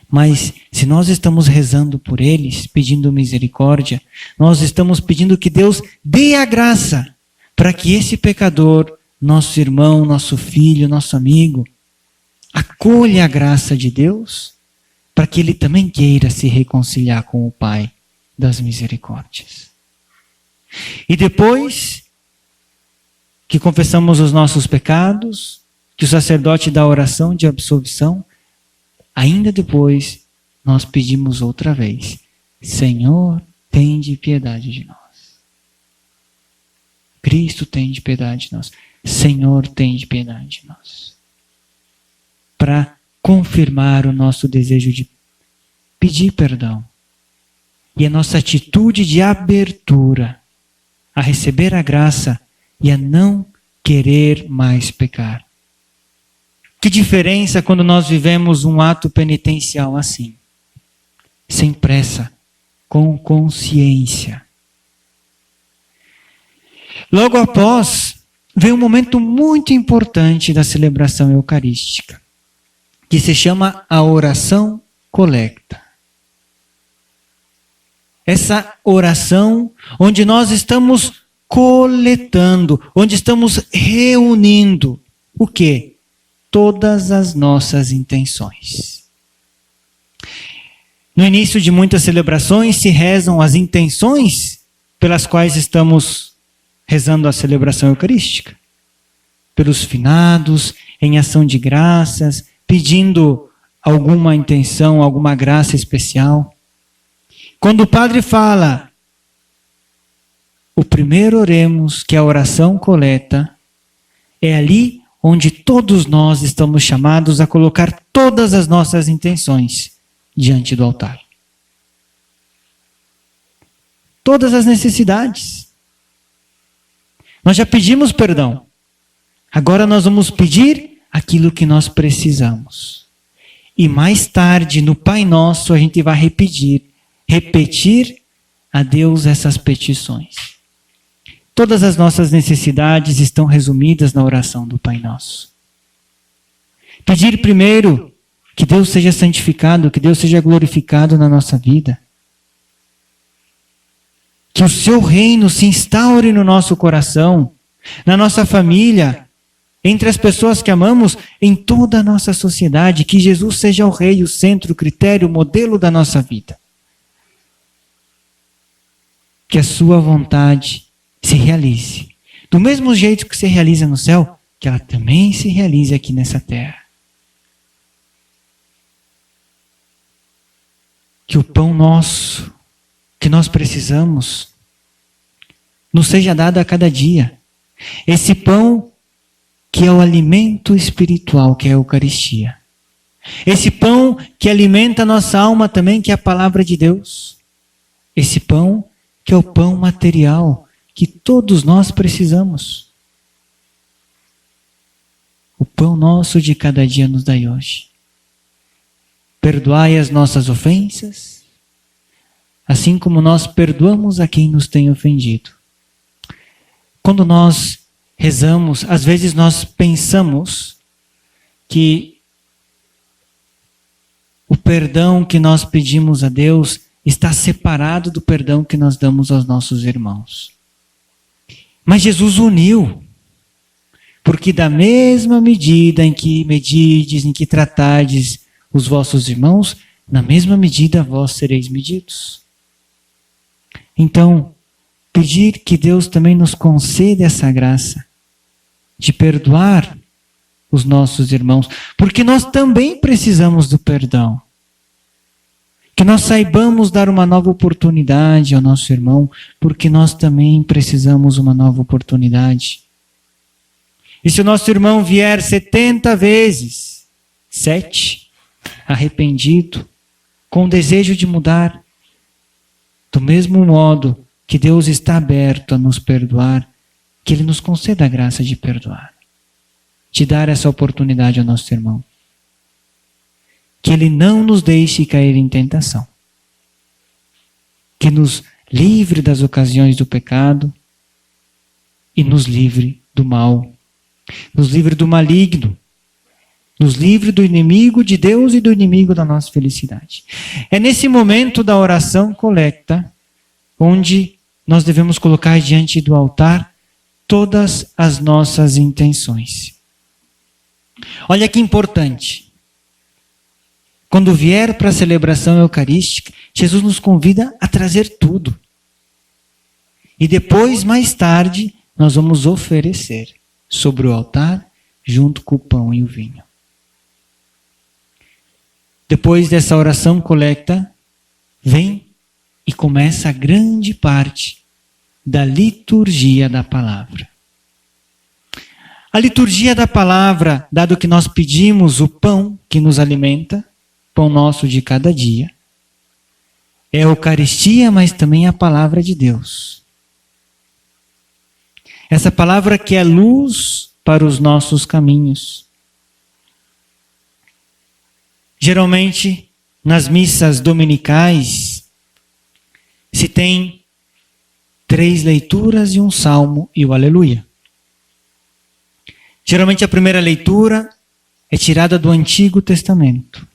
S3: Mas se nós estamos rezando por eles, pedindo misericórdia, nós estamos pedindo que Deus dê a graça para que esse pecador, nosso irmão, nosso filho, nosso amigo, acolha a graça de Deus, para que ele também queira se reconciliar com o Pai das misericórdias. E depois que confessamos os nossos pecados, que o sacerdote dá a oração de absolvição, ainda depois, nós pedimos outra vez, Senhor, tende piedade de nós. Cristo, tende piedade de nós. Senhor, tende piedade de nós. Para confirmar o nosso desejo de pedir perdão. E a nossa atitude de abertura a receber a graça e a não querer mais pecar. Que diferença quando nós vivemos um ato penitencial assim? Sem pressa, com consciência. Logo após, vem um momento muito importante da celebração eucarística, que se chama a oração colecta. Essa oração onde nós estamos coletando, onde estamos reunindo o quê? Todas as nossas intenções. No início de muitas celebrações se rezam as intenções pelas quais estamos rezando a celebração eucarística. Pelos finados, em ação de graças, pedindo alguma intenção, alguma graça especial. Quando o padre fala, o primeiro oremos, que é a oração coleta, é ali onde todos nós estamos chamados a colocar todas as nossas intenções diante do altar. Todas as necessidades. Nós já pedimos perdão. Agora nós vamos pedir aquilo que nós precisamos. E mais tarde, no Pai Nosso, a gente vai repetir a Deus essas petições. Todas as nossas necessidades estão resumidas na oração do Pai Nosso. Pedir primeiro que Deus seja santificado, que Deus seja glorificado na nossa vida. Que o seu reino se instaure no nosso coração, na nossa família, entre as pessoas que amamos, em toda a nossa sociedade. Que Jesus seja o rei, o centro, o critério, o modelo da nossa vida. Que a sua vontade se realize. Do mesmo jeito que se realiza no céu, que ela também se realize aqui nessa terra. Que o pão nosso, que nós precisamos, nos seja dado a cada dia. Esse pão que é o alimento espiritual, que é a Eucaristia. Esse pão que alimenta a nossa alma também, que é a palavra de Deus. Esse pão que é o pão material, que todos nós precisamos. O pão nosso de cada dia nos dai hoje. Perdoai as nossas ofensas, assim como nós perdoamos a quem nos tem ofendido. Quando nós rezamos, às vezes nós pensamos que o perdão que nós pedimos a Deus está separado do perdão que nós damos aos nossos irmãos. Mas Jesus uniu. Porque da mesma medida em que medides, em que tratardes os vossos irmãos, na mesma medida vós sereis medidos. Então, pedir que Deus também nos conceda essa graça de perdoar os nossos irmãos, porque nós também precisamos do perdão. Que nós saibamos dar uma nova oportunidade ao nosso irmão, porque nós também precisamos uma nova oportunidade. E se o nosso irmão vier 70 vezes, 7, arrependido, com desejo de mudar, do mesmo modo que Deus está aberto a nos perdoar, que Ele nos conceda a graça de perdoar, de dar essa oportunidade ao nosso irmão. Que Ele não nos deixe cair em tentação, que nos livre das ocasiões do pecado e nos livre do mal, nos livre do maligno, nos livre do inimigo de Deus e do inimigo da nossa felicidade. É nesse momento da oração colecta onde nós devemos colocar diante do altar todas as nossas intenções. Olha que importante. Quando vier para a celebração eucarística, Jesus nos convida a trazer tudo. E depois, mais tarde, nós vamos oferecer sobre o altar, junto com o pão e o vinho. Depois dessa oração colecta, vem e começa a grande parte da liturgia da palavra. A liturgia da palavra, dado que nós pedimos o pão que nos alimenta, pão nosso de cada dia, é a Eucaristia, mas também a palavra de Deus. Essa palavra que é luz para os nossos caminhos. Geralmente, nas missas dominicais, se tem 3 leituras e um salmo e o aleluia. Geralmente a primeira leitura é tirada do Antigo Testamento.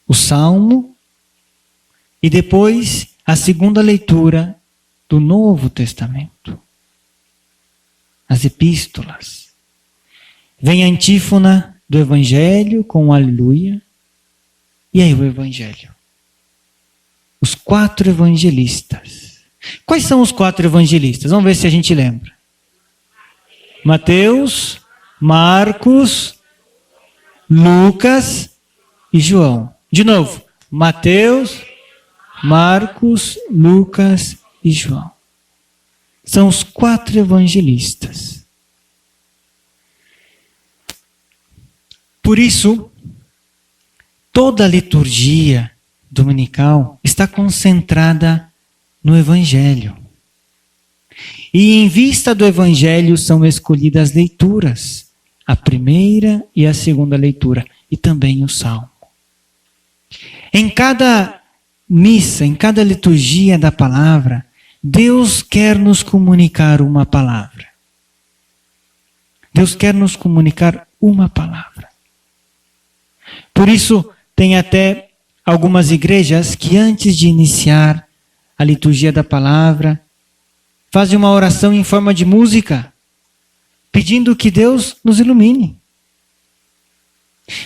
S3: O salmo e depois a segunda leitura do Novo Testamento. As epístolas. Vem a antífona do Evangelho com o aleluia e aí o Evangelho. Os 4 evangelistas. Quais são os 4 evangelistas? Vamos ver se a gente lembra. Mateus, Marcos, Lucas e João. De novo, Mateus, Marcos, Lucas e João. São os 4 evangelistas. Por isso, toda a liturgia dominical está concentrada no Evangelho. E em vista do Evangelho são escolhidas leituras, a primeira e a segunda leitura, e também o Salmo. Em cada missa, em cada liturgia da palavra, Deus quer nos comunicar uma palavra. Deus quer nos comunicar uma palavra. Por isso, tem até algumas igrejas que antes de iniciar a liturgia da palavra, fazem uma oração em forma de música, pedindo que Deus nos ilumine.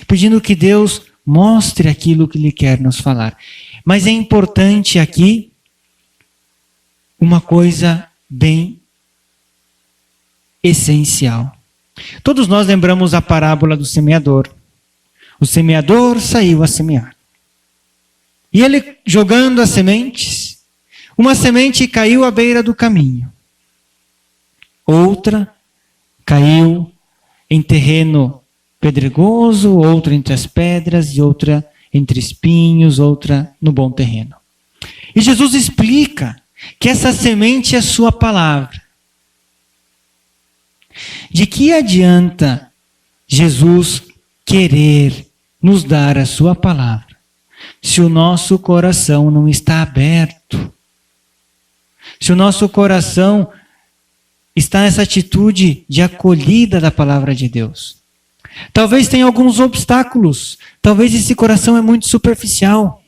S3: Pedindo que Deus mostre aquilo que Ele quer nos falar. Mas é importante aqui uma coisa bem essencial. Todos nós lembramos a parábola do semeador. O semeador saiu a semear. E ele jogando as sementes, uma semente caiu à beira do caminho. Outra caiu em terreno pedregoso, outra entre as pedras e outra entre espinhos, outra no bom terreno. E Jesus explica que essa semente é a sua palavra. De que adianta Jesus querer nos dar a sua palavra se o nosso coração não está aberto? Se o nosso coração está nessa atitude de acolhida da palavra de Deus? Talvez tenha alguns obstáculos. Talvez esse coração é muito superficial.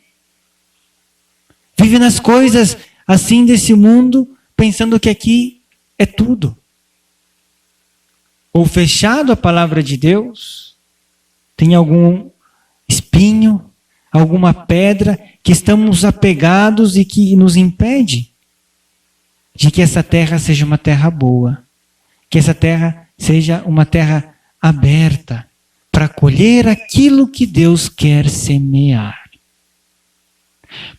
S3: Vive nas coisas assim desse mundo, pensando que aqui é tudo. Ou fechado à palavra de Deus, tem algum espinho, alguma pedra que estamos apegados e que nos impede de que essa terra seja uma terra boa, que essa terra seja uma terra aberta para colher aquilo que Deus quer semear.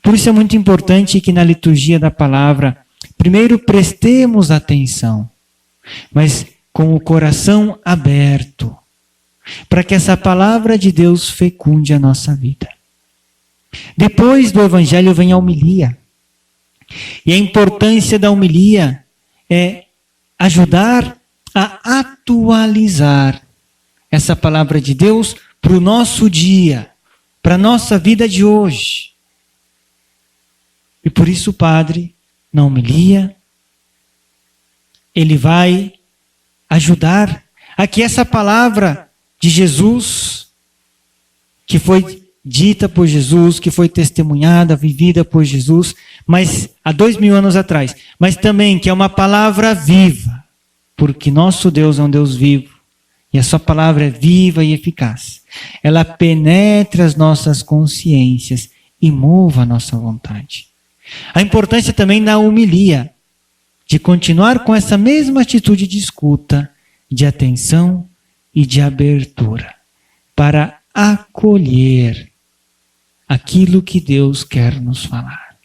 S3: Por isso é muito importante que na liturgia da palavra, primeiro prestemos atenção, mas com o coração aberto, para que essa palavra de Deus fecunde a nossa vida. Depois do Evangelho vem a homilia. E a importância da homilia é ajudar a atualizar essa palavra de Deus para o nosso dia, para a nossa vida de hoje. E por isso o padre, na homilia, ele vai ajudar a que essa palavra de Jesus, que foi dita por Jesus, que foi testemunhada, vivida por Jesus, mas há 2000 anos atrás, mas também que é uma palavra viva, porque nosso Deus é um Deus vivo, e a sua palavra é viva e eficaz. Ela penetra as nossas consciências e move a nossa vontade. A importância também da homilia, de continuar com essa mesma atitude de escuta, de atenção e de abertura, para acolher aquilo que Deus quer nos falar.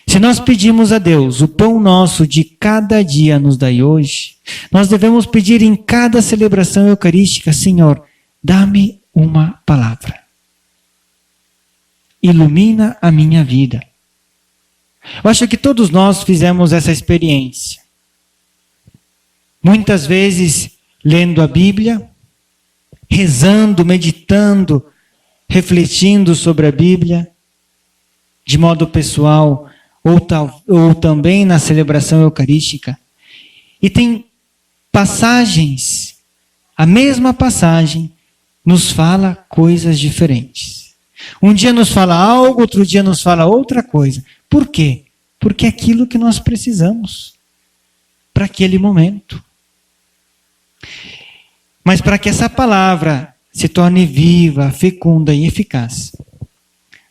S3: Se nós pedimos a Deus, o pão nosso de cada dia nos dai hoje, nós devemos pedir em cada celebração eucarística: Senhor, dá-me uma palavra. Ilumina a minha vida. Eu acho que todos nós fizemos essa experiência. Muitas vezes lendo a Bíblia, rezando, meditando, refletindo sobre a Bíblia, de modo pessoal, ou também na celebração eucarística. E tem passagens, a mesma passagem nos fala coisas diferentes. Um dia nos fala algo, outro dia nos fala outra coisa. Por quê? Porque é aquilo que nós precisamos para aquele momento. Mas para que essa palavra se torne viva, fecunda e eficaz,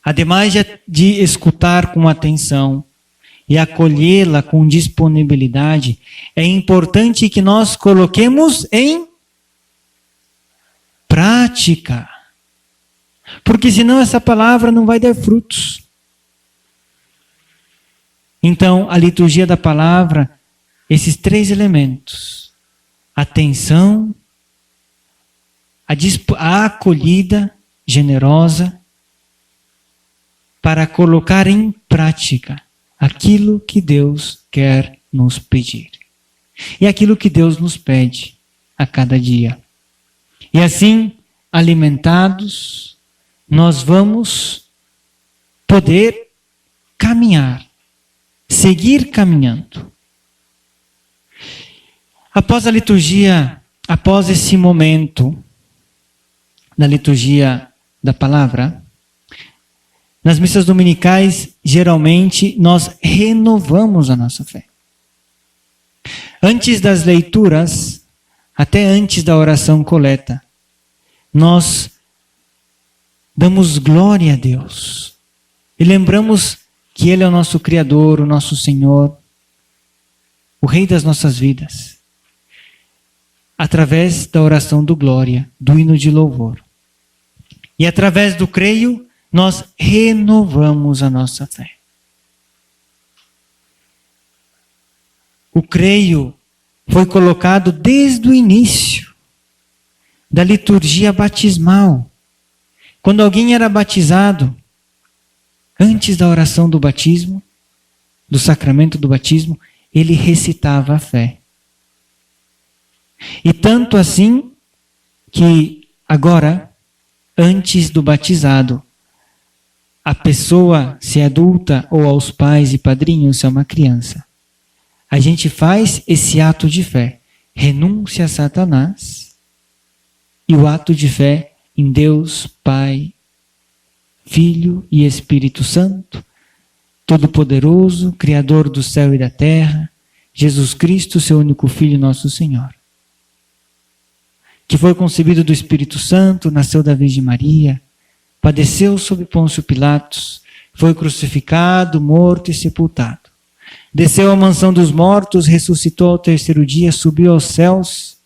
S3: ademais de escutar com atenção e acolhê-la com disponibilidade, é importante que nós coloquemos em prática. Porque senão essa palavra não vai dar frutos. Então, a liturgia da palavra, esses 3 elementos: atenção, a acolhida generosa, para colocar em prática aquilo que Deus quer nos pedir. E aquilo que Deus nos pede a cada dia. E assim, alimentados, nós vamos poder caminhar, seguir caminhando. Após a liturgia, após esse momento da liturgia da palavra, nas missas dominicais, geralmente, nós renovamos a nossa fé. Antes das leituras, até antes da oração coleta, nós damos glória a Deus. E lembramos que Ele é o nosso Criador, o nosso Senhor, o Rei das nossas vidas. Através da oração do glória, do hino de louvor. E através do creio, nós renovamos a nossa fé. O creio foi colocado desde o início da liturgia batismal. Quando alguém era batizado, antes da oração do batismo, do sacramento do batismo, ele recitava a fé. E tanto assim que agora, antes do batizado, a pessoa, se é adulta ou aos pais e padrinhos, se é uma criança, a gente faz esse ato de fé, renúncia a Satanás, e o ato de fé em Deus, Pai, Filho e Espírito Santo, Todo-Poderoso, Criador do céu e da terra, Jesus Cristo, seu único Filho, nosso Senhor, que foi concebido do Espírito Santo, nasceu da Virgem Maria, padeceu sob Pôncio Pilatos, foi crucificado, morto e sepultado. Desceu à mansão dos mortos, ressuscitou ao terceiro dia, subiu aos céus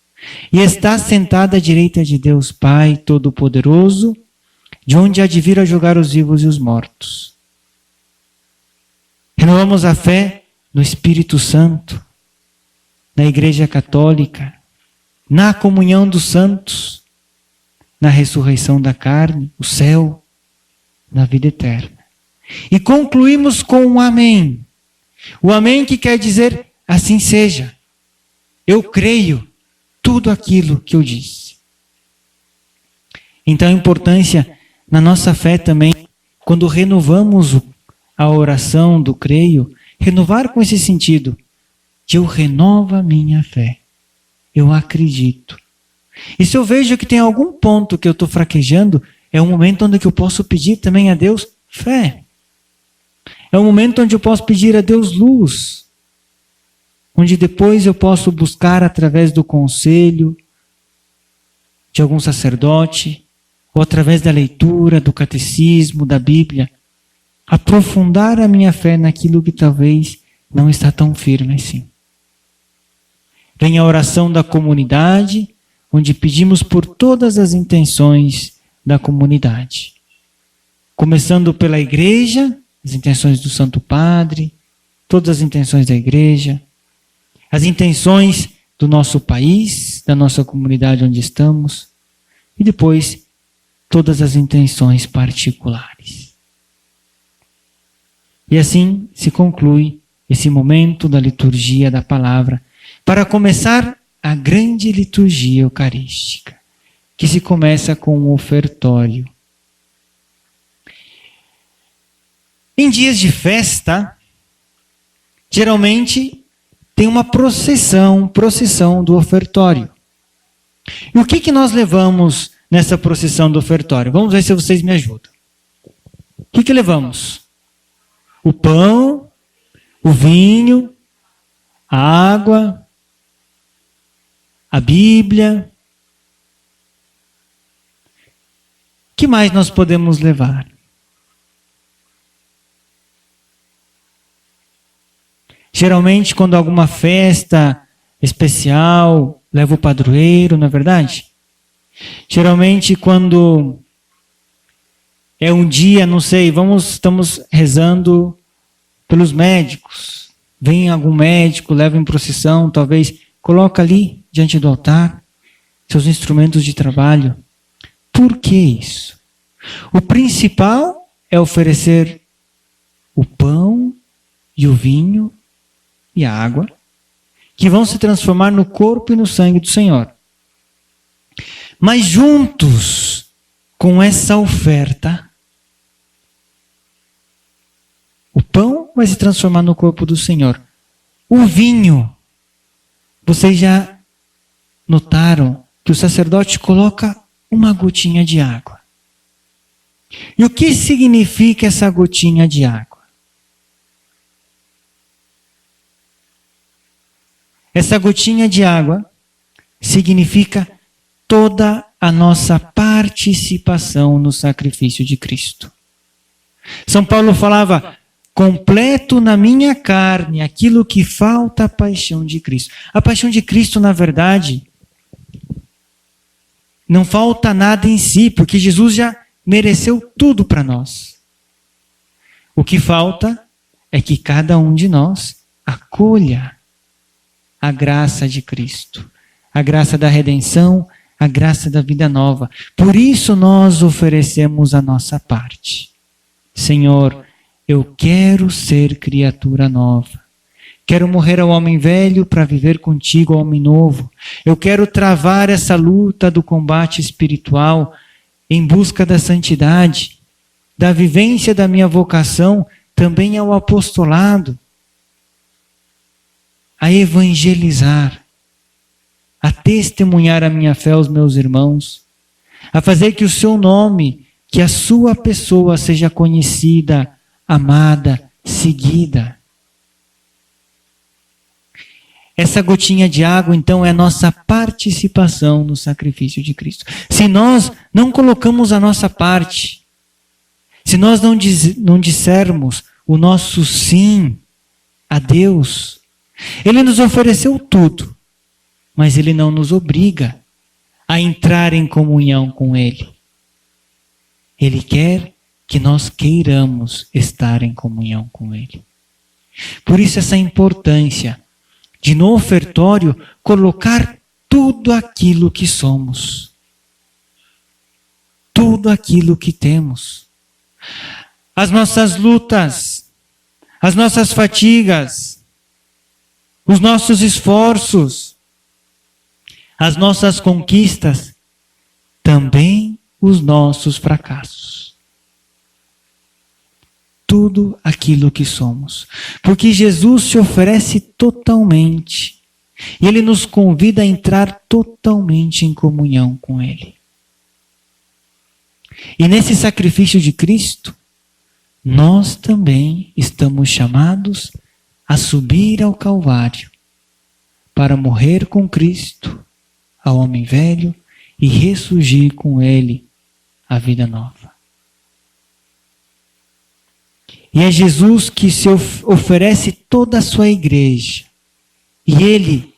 S3: e está sentado à direita de Deus Pai Todo-Poderoso, de onde há de vir a julgar os vivos e os mortos. Renovamos a fé no Espírito Santo, na Igreja Católica, na comunhão dos santos, na ressurreição da carne, o céu, na vida eterna. E concluímos com um amém. O amém que quer dizer, assim seja. Eu creio tudo aquilo que eu disse. Então a importância na nossa fé também, quando renovamos a oração do creio, renovar com esse sentido, que eu renovo a minha fé. Eu acredito. E se eu vejo que tem algum ponto que eu estou fraquejando, é um momento onde eu posso pedir também a Deus fé. É um momento onde eu posso pedir a Deus luz. Onde depois eu posso buscar através do conselho de algum sacerdote, ou através da leitura, do catecismo, da Bíblia, aprofundar a minha fé naquilo que talvez não está tão firme assim. Vem a oração da comunidade, onde pedimos por todas as intenções da comunidade. Começando pela igreja, as intenções do Santo Padre, todas as intenções da igreja, as intenções do nosso país, da nossa comunidade onde estamos, e depois todas as intenções particulares. E assim se conclui esse momento da liturgia da palavra, para começar a grande liturgia eucarística, que se começa com o ofertório. Em dias de festa, geralmente tem uma procissão do ofertório. E o que nós levamos nessa procissão do ofertório? Vamos ver se vocês me ajudam. O que levamos? O pão, o vinho, a água, a Bíblia. O que mais nós podemos levar? Geralmente, quando alguma festa especial, leva o padroeiro, não é verdade? Geralmente, quando é um dia, não sei, estamos rezando pelos médicos. Vem algum médico, leva em procissão, talvez, coloca ali, diante do altar, seus instrumentos de trabalho. Por que isso? O principal é oferecer o pão e o vinho e a água, que vão se transformar no corpo e no sangue do Senhor. Mas juntos com essa oferta, pão vai se transformar no corpo do Senhor. O vinho, vocês já notaram que o sacerdote coloca uma gotinha de água. E o que significa essa gotinha de água? Essa gotinha de água significa toda a nossa participação no sacrifício de Cristo. São Paulo falava: completo na minha carne aquilo que falta à paixão de Cristo. A paixão de Cristo, na verdade, não falta nada em si, porque Jesus já mereceu tudo para nós. O que falta é que cada um de nós acolha a graça de Cristo, a graça da redenção, a graça da vida nova. Por isso nós oferecemos a nossa parte. Senhor, eu quero ser criatura nova. Quero morrer ao homem velho para viver contigo ao homem novo. Eu quero travar essa luta do combate espiritual em busca da santidade, da vivência da minha vocação também ao apostolado, a evangelizar, a testemunhar a minha fé aos meus irmãos, a fazer que o seu nome, que a sua pessoa seja conhecida, amada, seguida. Essa gotinha de água, então, é a nossa participação no sacrifício de Cristo. Se nós não colocamos a nossa parte, se nós não dissermos o nosso sim a Deus, Ele nos ofereceu tudo, mas Ele não nos obriga a entrar em comunhão com Ele. Ele quer que nós queiramos estar em comunhão com Ele. Por isso essa importância de no ofertório colocar tudo aquilo que somos. Tudo aquilo que temos. As nossas lutas, as nossas fatigas, os nossos esforços, as nossas conquistas, também os nossos fracassos. Tudo aquilo que somos. Porque Jesus se oferece totalmente. E Ele nos convida a entrar totalmente em comunhão com Ele. E nesse sacrifício de Cristo, nós também estamos chamados a subir ao Calvário para morrer com Cristo, ao homem velho, e ressurgir com Ele a vida nova. E é Jesus que se oferece toda a sua igreja. E Ele,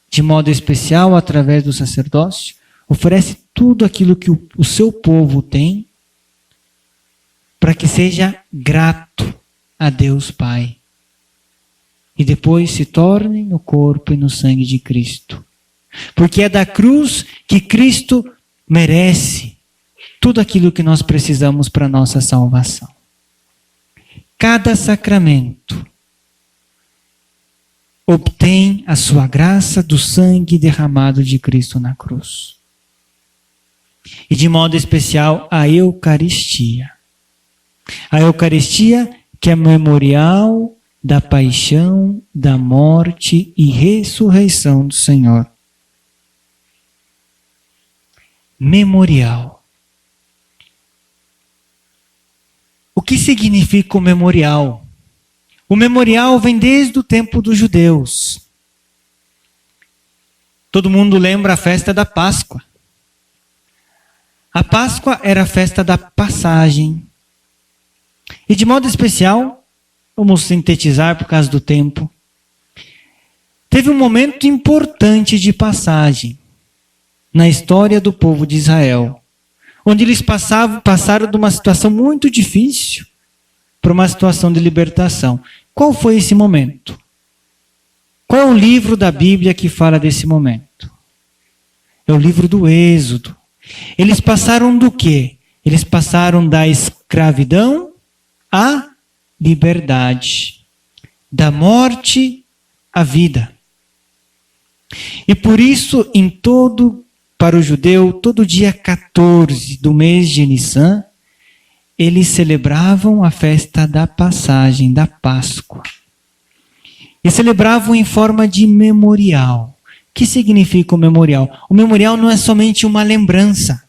S3: de modo especial, através do sacerdócio, oferece tudo aquilo que o seu povo tem para que seja grato a Deus Pai. E depois se torne no corpo e no sangue de Cristo. Porque é da cruz que Cristo merece tudo aquilo que nós precisamos para a nossa salvação. Cada sacramento obtém a sua graça do sangue derramado de Cristo na cruz. E de modo especial a Eucaristia. A Eucaristia que é memorial da paixão, da morte e ressurreição do Senhor. Memorial. O que significa o memorial? O memorial vem desde o tempo dos judeus. Todo mundo lembra a festa da Páscoa. A Páscoa era a festa da passagem. E de modo especial, vamos sintetizar por causa do tempo, teve um momento importante de passagem na história do povo de Israel, onde eles passaram de uma situação muito difícil para uma situação de libertação. Qual foi esse momento? Qual é o livro da Bíblia que fala desse momento? É o livro do Êxodo. Eles passaram do quê? Eles passaram da escravidão à liberdade, da morte à vida. E por isso, para o judeu, todo dia 14 do mês de Nissan eles celebravam a festa da passagem, da Páscoa. E celebravam em forma de memorial. O que significa o memorial? O memorial não é somente uma lembrança.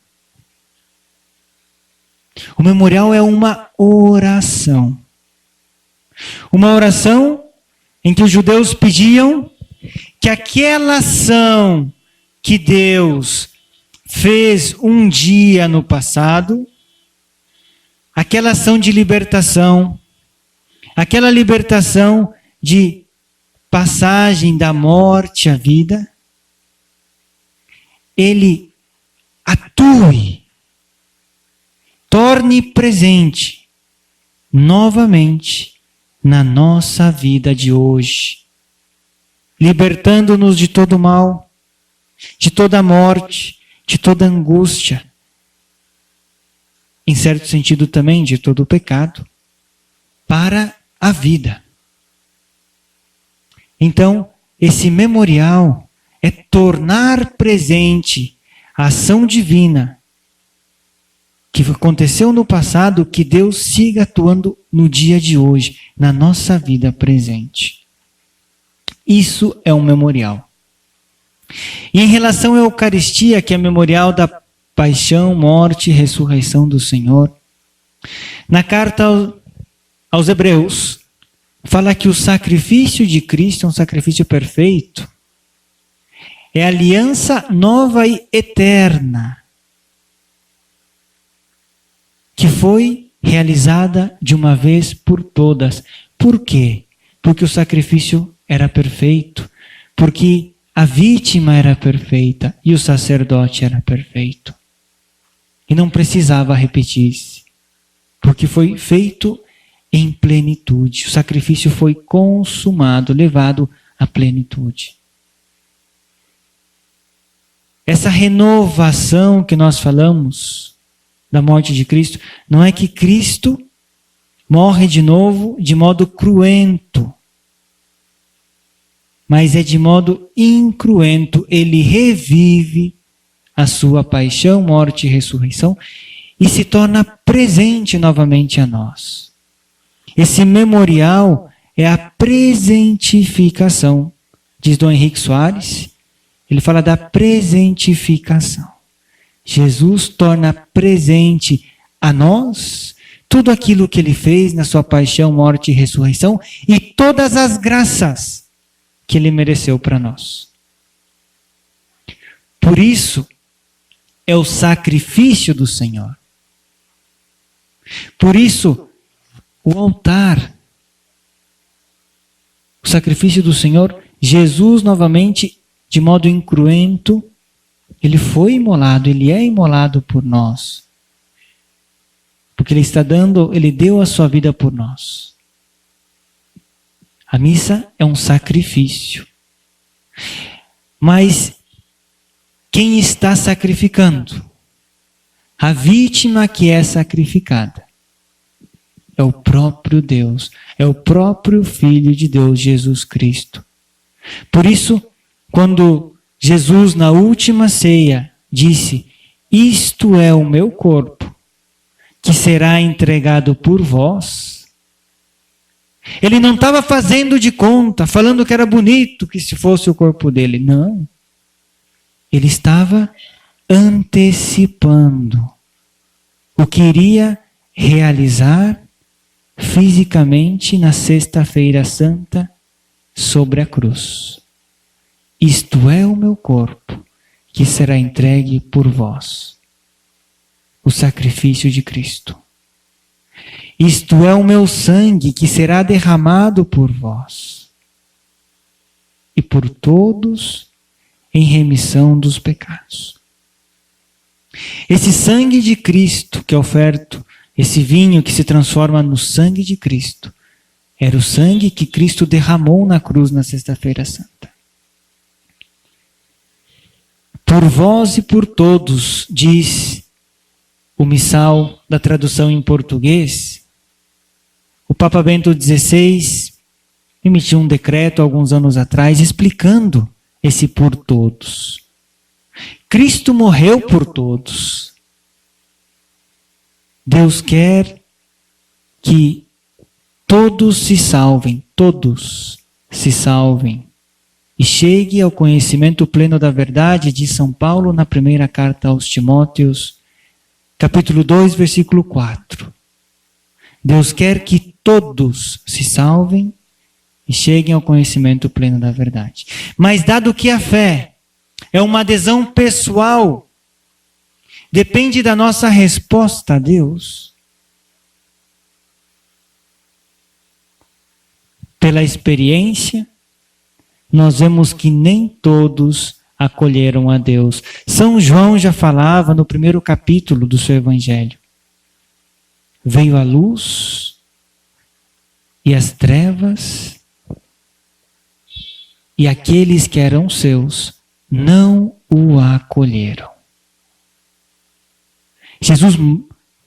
S3: O memorial é uma oração. Uma oração em que os judeus pediam que aquela ação que Deus fez um dia no passado, aquela ação de libertação, aquela libertação de passagem da morte à vida, Ele atue, torne presente novamente na nossa vida de hoje, libertando-nos de todo mal, de toda morte, de toda angústia, em certo sentido também de todo o pecado, para a vida. Então, esse memorial é tornar presente a ação divina que aconteceu no passado, que Deus siga atuando no dia de hoje, na nossa vida presente. Isso é um memorial. E em relação à Eucaristia, que é memorial da paixão, morte e ressurreição do Senhor, na carta aos Hebreus, fala que o sacrifício de Cristo é um sacrifício perfeito. É aliança nova e eterna, que foi realizada de uma vez por todas. Por quê? Porque o sacrifício era perfeito, porque a vítima era perfeita e o sacerdote era perfeito. E não precisava repetir-se, porque foi feito em plenitude. O sacrifício foi consumado, levado à plenitude. Essa renovação que nós falamos da morte de Cristo, não é que Cristo morre de novo de modo cruento, mas é de modo incruento. Ele revive a sua paixão, morte e ressurreição e se torna presente novamente a nós. Esse memorial é a presentificação, diz Dom Henrique Soares. Ele fala da presentificação. Jesus torna presente a nós tudo aquilo que Ele fez na sua paixão, morte e ressurreição e todas as graças que Ele mereceu para nós. Por isso, é o sacrifício do Senhor. Por isso, o altar, o sacrifício do Senhor, Jesus novamente, de modo incruento, Ele foi imolado, Ele é imolado por nós. Porque Ele deu a sua vida por nós. A missa é um sacrifício. Mas quem está sacrificando? A vítima que é sacrificada é o próprio Deus, é o próprio Filho de Deus, Jesus Cristo. Por isso, quando Jesus, na última ceia, disse: "Isto é o meu corpo, que será entregado por vós", Ele não estava fazendo de conta, falando que era bonito que se fosse o corpo dele. Não. Ele estava antecipando o que iria realizar fisicamente na Sexta-feira Santa sobre a cruz. Isto é o meu corpo, que será entregue por vós. O sacrifício de Cristo. Isto é o meu sangue, que será derramado por vós e por todos em remissão dos pecados. Esse sangue de Cristo que é oferto, esse vinho que se transforma no sangue de Cristo, era o sangue que Cristo derramou na cruz na Sexta-feira Santa. Por vós e por todos, diz o missal da tradução em português. O Papa Bento XVI emitiu um decreto alguns anos atrás explicando esse por todos. Cristo morreu por todos. Deus quer que todos se salvem, e chegue ao conhecimento pleno da verdade, diz São Paulo na primeira carta aos Timóteos, capítulo 2, versículo 4. Deus quer que todos se salvem e cheguem ao conhecimento pleno da verdade. Mas dado que a fé é uma adesão pessoal, depende da nossa resposta a Deus. Pela experiência, nós vemos que nem todos acolheram a Deus. São João já falava no primeiro capítulo do seu evangelho. Veio a luz e as trevas, e aqueles que eram seus não o acolheram. Jesus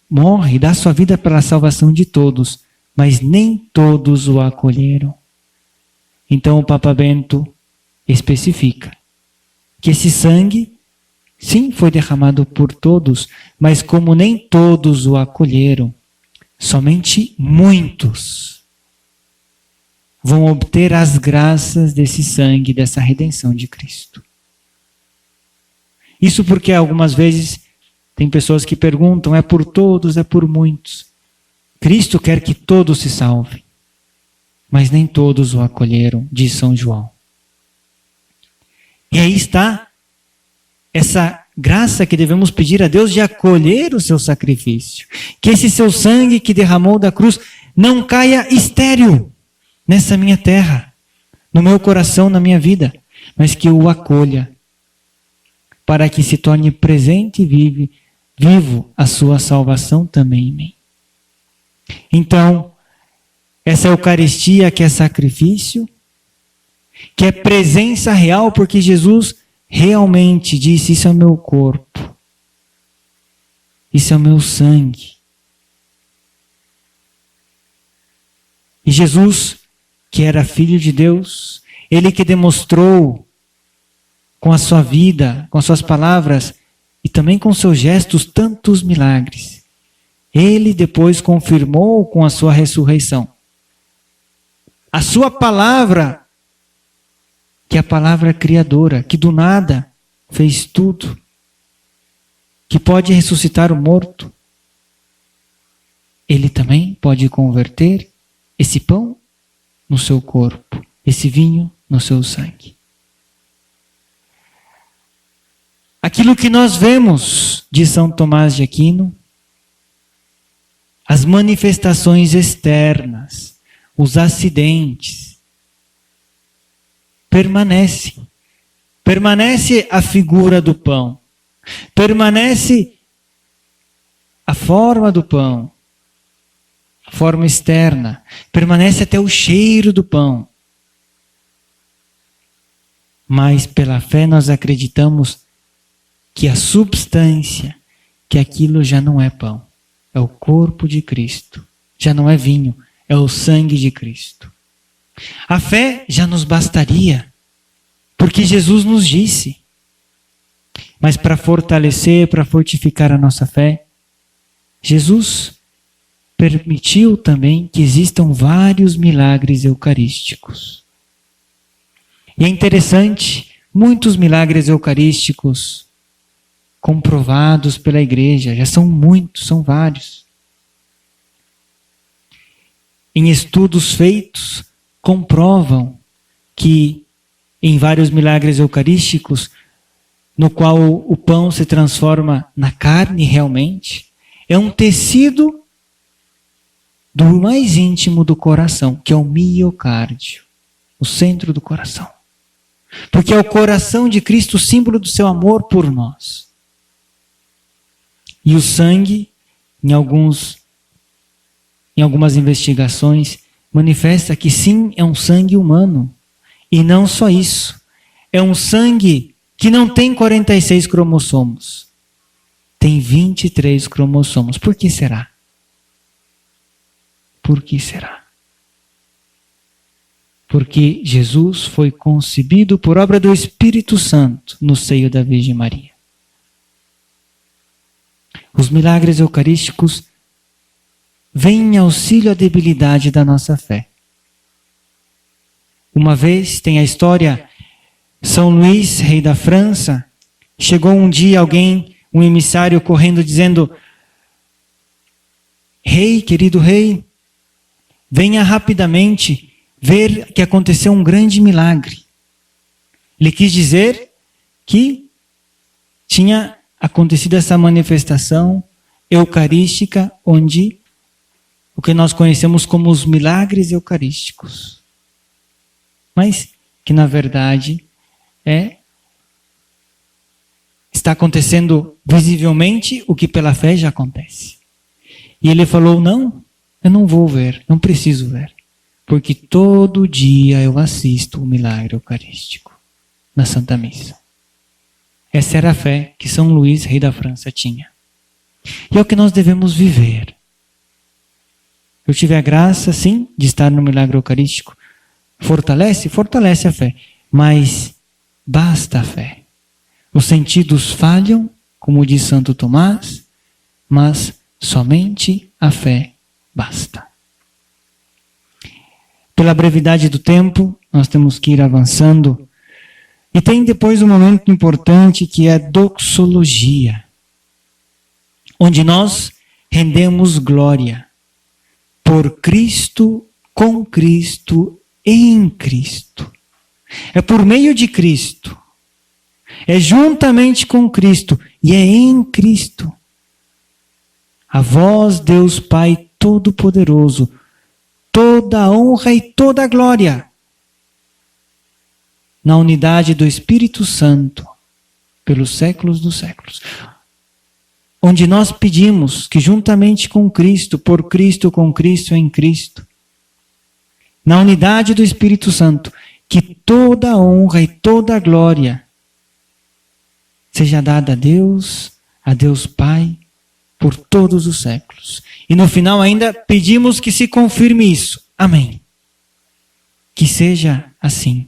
S3: morre, dá sua vida para a salvação de todos, mas nem todos o acolheram. Então o Papa Bento especifica que esse sangue, sim, foi derramado por todos, mas como nem todos o acolheram, somente muitos vão obter as graças desse sangue, dessa redenção de Cristo. Isso porque algumas vezes tem pessoas que perguntam, é por todos, é por muitos. Cristo quer que todos se salvem, mas nem todos o acolheram, diz São João. E aí está essa graça que devemos pedir a Deus de acolher o seu sacrifício. Que esse seu sangue que derramou da cruz não caia estéril nessa minha terra, no meu coração, na minha vida, mas que eu o acolha, para que se torne presente e vivo a sua salvação também em mim. Então, essa Eucaristia que é sacrifício, que é presença real, porque Jesus realmente disse, isso é o meu corpo, isso é o meu sangue. E Jesus, que era Filho de Deus, Ele que demonstrou com a sua vida, com as suas palavras e também com seus gestos tantos milagres, Ele depois confirmou com a sua ressurreição. A sua palavra, que é a palavra criadora, que do nada fez tudo, que pode ressuscitar o morto, Ele também pode converter esse pão no seu corpo, esse vinho no seu sangue. Aquilo que nós vemos de São Tomás de Aquino, as manifestações externas, os acidentes, permanece a figura do pão, permanece a forma do pão, a forma externa, permanece até o cheiro do pão. Mas pela fé nós acreditamos que a substância, que aquilo já não é pão, é o corpo de Cristo, já não é vinho, é o sangue de Cristo. A fé já nos bastaria, porque Jesus nos disse. Mas para fortalecer, para fortificar a nossa fé, Jesus permitiu também que existam vários milagres eucarísticos. E é interessante, muitos milagres eucarísticos comprovados pela igreja, já são muitos, são vários. Em estudos feitos, comprovam que em vários milagres eucarísticos, no qual o pão se transforma na carne realmente, é um tecido do mais íntimo do coração, que é o miocárdio, o centro do coração. Porque é o coração de Cristo o símbolo do seu amor por nós. E o sangue, em algumas investigações, manifesta que sim, é um sangue humano. E não só isso. É um sangue que não tem 46 cromossomos. Tem 23 cromossomos. Por que será? Por que será? Porque Jesus foi concebido por obra do Espírito Santo no seio da Virgem Maria. Os milagres eucarísticos vem em auxílio à debilidade da nossa fé. Uma vez, tem a história, São Luís, rei da França, chegou um dia alguém, um emissário correndo dizendo: Rei, querido rei, venha rapidamente ver que aconteceu um grande milagre. Ele quis dizer que tinha acontecido essa manifestação eucarística, onde o que nós conhecemos como os milagres eucarísticos. Mas que na verdade está acontecendo visivelmente o que pela fé já acontece. E ele falou: não, eu não vou ver, não preciso ver, porque todo dia eu assisto o milagre eucarístico na Santa Missa. Essa era a fé que São Luís, rei da França, tinha. E é o que nós devemos viver. Eu tive a graça, sim, de estar no milagre eucarístico. Fortalece a fé, mas basta a fé. Os sentidos falham, como diz Santo Tomás, mas somente a fé basta. Pela brevidade do tempo, nós temos que ir avançando. E tem depois um momento importante que é a doxologia, onde nós rendemos glória por Cristo, com Cristo, em Cristo. É por meio de Cristo, é juntamente com Cristo e é em Cristo. A vós, Deus Pai Todo-Poderoso, toda a honra e toda a glória, na unidade do Espírito Santo, pelos séculos dos séculos. Onde nós pedimos que juntamente com Cristo, por Cristo, com Cristo, em Cristo, na unidade do Espírito Santo, que toda a honra e toda a glória seja dada a Deus Pai, por todos os séculos. E no final ainda pedimos que se confirme isso. Amém. Que seja assim.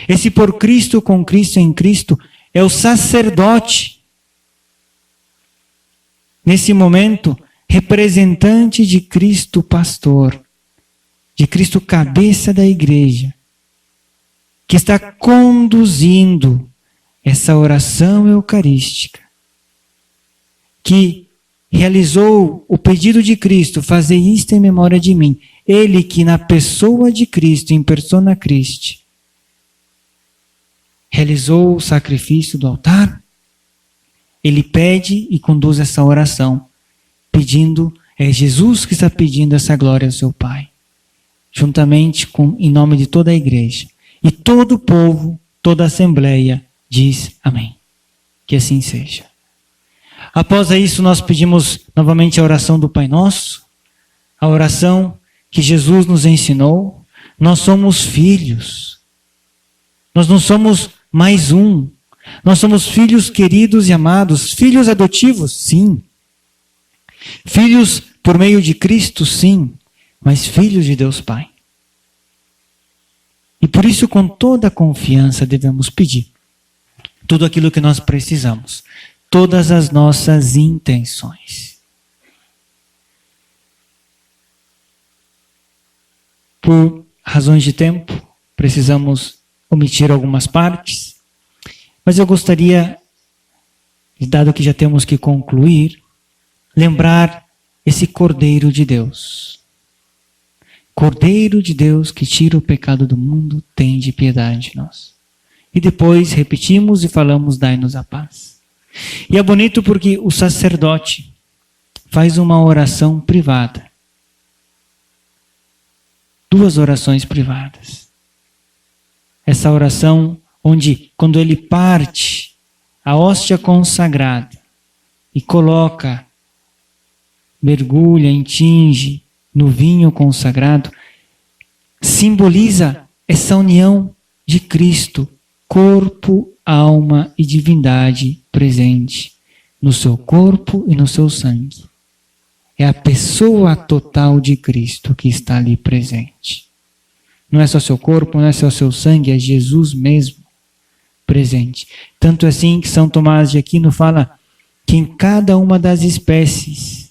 S3: Esse por Cristo, com Cristo, em Cristo, é o sacerdote. Nesse momento, representante de Cristo pastor, de Cristo cabeça da igreja, que está conduzindo essa oração eucarística, que realizou o pedido de Cristo: fazer isto em memória de mim. Ele que na pessoa de Cristo, em persona Christi, realizou o sacrifício do altar. Ele pede e conduz essa oração, pedindo, é Jesus que está pedindo essa glória ao seu Pai, juntamente em nome de toda a igreja. E todo o povo, toda a assembleia diz amém. Que assim seja. Após isso, nós pedimos novamente a oração do Pai Nosso, a oração que Jesus nos ensinou. Nós somos filhos. Nós não somos mais um. Nós somos filhos queridos e amados. Filhos adotivos, sim. Filhos por meio de Cristo, sim. Mas filhos de Deus Pai. E por isso, com toda a confiança, devemos pedir tudo aquilo que nós precisamos. Todas as nossas intenções. Por razões de tempo, precisamos omitir algumas partes, mas eu gostaria, dado que já temos que concluir, lembrar esse Cordeiro de Deus. Cordeiro de Deus que tira o pecado do mundo, tende piedade de nós. E depois repetimos e falamos: dai-nos a paz. E é bonito porque o sacerdote faz uma oração privada. 2 orações privadas. Essa oração onde, quando ele parte a hóstia consagrada e coloca, mergulha, intinge no vinho consagrado, simboliza essa união de Cristo, corpo, alma e divindade presente no seu corpo e no seu sangue. É a pessoa total de Cristo que está ali presente. Não é só seu corpo, não é só seu sangue, é Jesus mesmo presente. Tanto assim que São Tomás de Aquino fala que em cada uma das espécies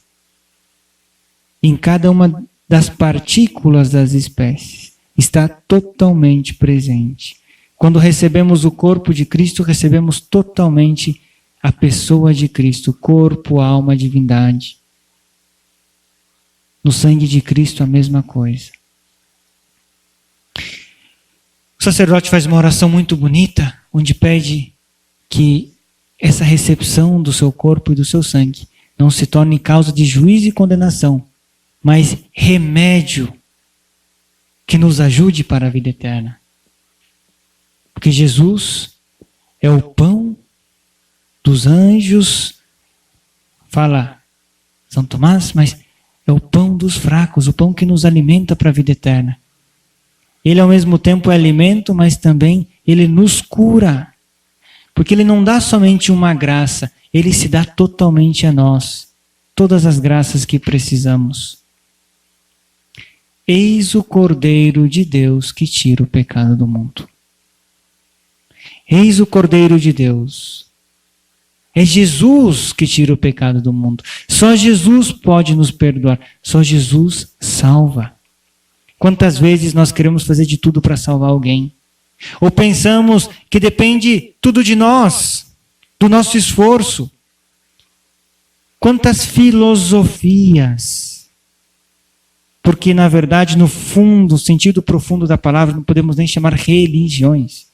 S3: em cada uma das partículas das espécies. Está totalmente presente. Quando recebemos o corpo de Cristo, recebemos totalmente a pessoa de Cristo, corpo, alma, divindade. No sangue de Cristo, a mesma coisa. O sacerdote faz uma oração muito bonita, onde pede que essa recepção do seu corpo e do seu sangue não se torne causa de juízo e condenação, mas remédio que nos ajude para a vida eterna. Porque Jesus é o pão dos anjos, fala São Tomás, mas é o pão dos fracos, o pão que nos alimenta para a vida eterna. Ele ao mesmo tempo é alimento, mas também ele nos cura. Porque ele não dá somente uma graça, ele se dá totalmente a nós. Todas as graças que precisamos. Eis o Cordeiro de Deus que tira o pecado do mundo. Eis o Cordeiro de Deus. É Jesus que tira o pecado do mundo. Só Jesus pode nos perdoar. Só Jesus salva. Quantas vezes nós queremos fazer de tudo para salvar alguém? Ou pensamos que depende tudo de nós, do nosso esforço. Quantas filosofias. Porque, na verdade, no fundo, o sentido profundo da palavra, não podemos nem chamar religiões.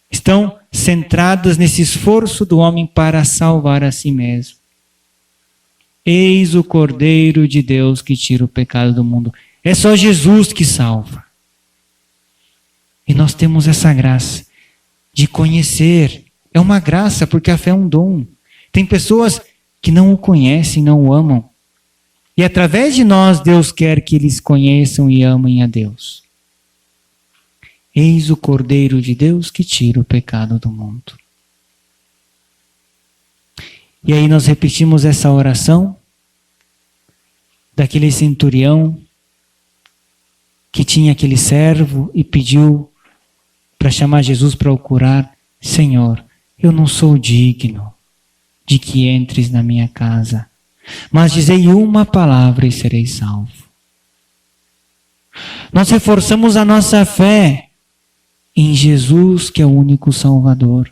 S3: Estão centradas nesse esforço do homem para salvar a si mesmo. Eis o Cordeiro de Deus que tira o pecado do mundo. É só Jesus que salva. E nós temos essa graça de conhecer. É uma graça, porque a fé é um dom. Tem pessoas que não o conhecem, não o amam. E através de nós, Deus quer que eles conheçam e amem a Deus. Eis o Cordeiro de Deus que tira o pecado do mundo. E aí nós repetimos essa oração daquele centurião que tinha aquele servo e pediu para chamar Jesus para o curar. Senhor, eu não sou digno de que entres na minha casa, mas dizei uma palavra e serei salvo. Nós reforçamos a nossa fé em Jesus, que é o único Salvador.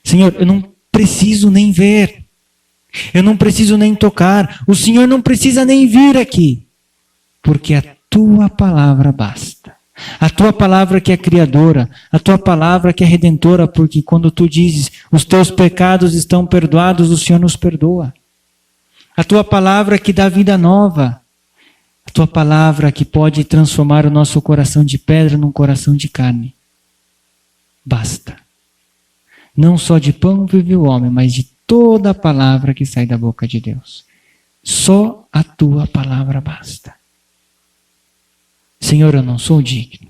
S3: Senhor, eu não preciso nem ver, eu não preciso nem tocar, o Senhor não precisa nem vir aqui, porque a tua palavra basta. A tua palavra que é criadora, a tua palavra que é redentora, porque quando tu dizes, os teus pecados estão perdoados, o Senhor nos perdoa. A tua palavra que dá vida nova, a tua palavra que pode transformar o nosso coração de pedra num coração de carne. Basta. Não só de pão vive o homem, mas de toda a palavra que sai da boca de Deus. Só a tua palavra basta. Senhor, eu não sou digno.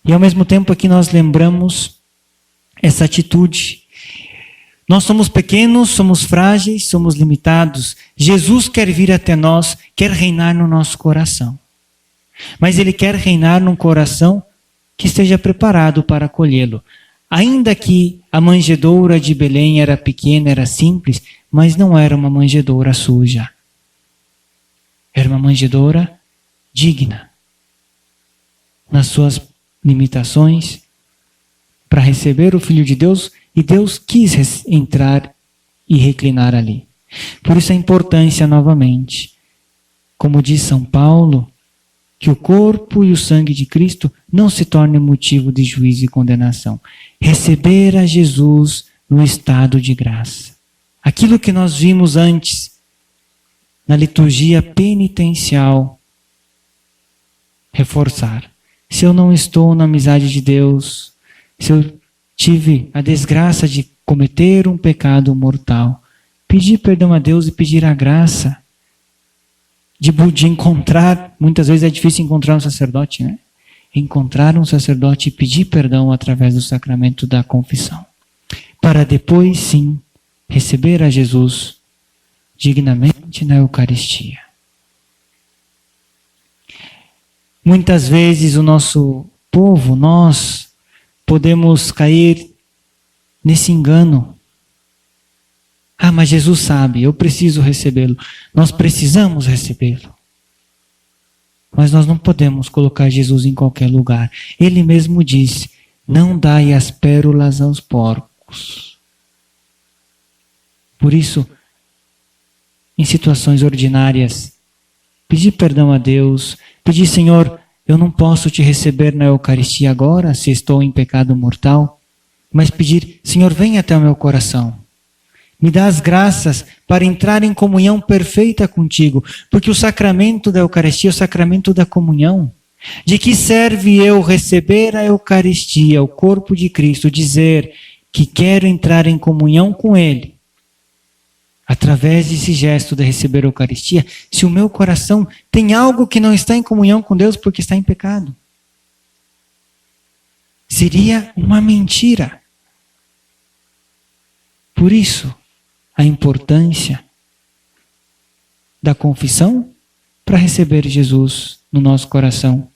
S3: E ao mesmo tempo aqui nós lembramos essa atitude. Nós somos pequenos, somos frágeis, somos limitados. Jesus quer vir até nós, quer reinar no nosso coração. Mas Ele quer reinar num coração que esteja preparado para acolhê-lo. Ainda que a manjedoura de Belém era pequena, era simples, mas não era uma manjedoura suja. Era uma manjedoura digna, nas suas limitações, para receber o Filho de Deus, e Deus quis entrar e reclinar ali. Por isso a importância novamente, como diz São Paulo, que o corpo e o sangue de Cristo não se tornem motivo de juízo e condenação. Receber a Jesus no estado de graça. Aquilo que nós vimos antes, na liturgia penitencial, reforçar. Se eu não estou na amizade de Deus, se eu tive a desgraça de cometer um pecado mortal, pedir perdão a Deus e pedir a graça de encontrar, muitas vezes é difícil encontrar um sacerdote, né? Encontrar um sacerdote e pedir perdão através do sacramento da confissão. Para depois, sim, receber a Jesus dignamente na Eucaristia. Muitas vezes o nosso povo, nós, podemos cair nesse engano Ah, mas Jesus sabe, eu preciso recebê-lo. Nós precisamos recebê-lo. Mas nós não podemos colocar Jesus em qualquer lugar. Ele mesmo disse, não dai as pérolas aos porcos. Por isso, em situações ordinárias, pedir perdão a Deus, pedir, Senhor, eu não posso te receber na Eucaristia agora, se estou em pecado mortal, mas pedir, Senhor, vem até o meu coração. Me dá as graças para entrar em comunhão perfeita contigo, porque o sacramento da Eucaristia é o sacramento da comunhão. De que serve eu receber a Eucaristia, o corpo de Cristo, dizer que quero entrar em comunhão com Ele, através desse gesto de receber a Eucaristia, se o meu coração tem algo que não está em comunhão com Deus porque está em pecado? Seria uma mentira. Por isso, a importância da confissão para receber Jesus no nosso coração.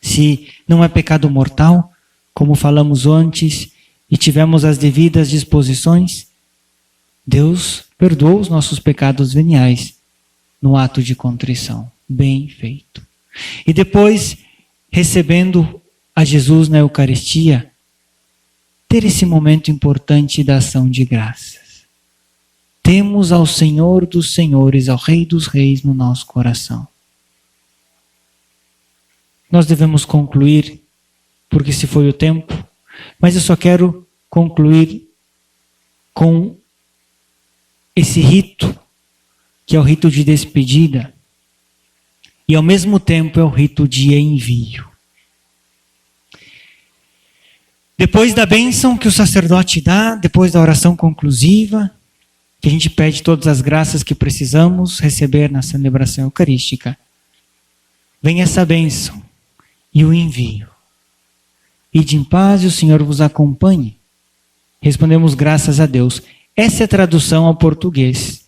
S3: Se não é pecado mortal, como falamos antes, e tivemos as devidas disposições, Deus perdoou os nossos pecados veniais no ato de contrição. Bem feito. E depois, recebendo a Jesus na Eucaristia, ter esse momento importante da ação de graças. Temos ao Senhor dos Senhores, ao Rei dos Reis no nosso coração. Nós devemos concluir, porque se foi o tempo, mas eu só quero concluir com esse rito, que é o rito de despedida, e ao mesmo tempo é o rito de envio. Depois da bênção que o sacerdote dá, depois da oração conclusiva, que a gente pede todas as graças que precisamos receber na celebração eucarística, vem essa bênção e o envio. Ide em paz e o Senhor vos acompanhe. Respondemos graças a Deus. Essa é a tradução ao português.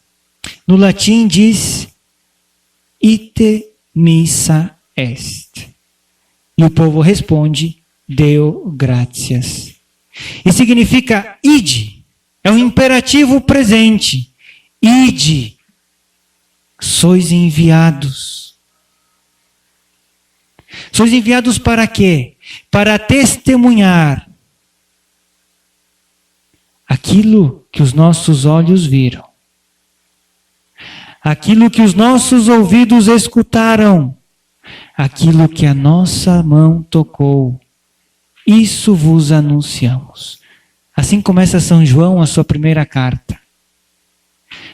S3: No latim diz, ite missa est. E o povo responde, Deo gratias. E significa ide. É um imperativo presente. Ide. Sois enviados. Sois enviados para quê? Para testemunhar aquilo que os nossos olhos viram. Aquilo que os nossos ouvidos escutaram. Aquilo que a nossa mão tocou. Isso vos anunciamos. Assim começa São João a sua primeira carta.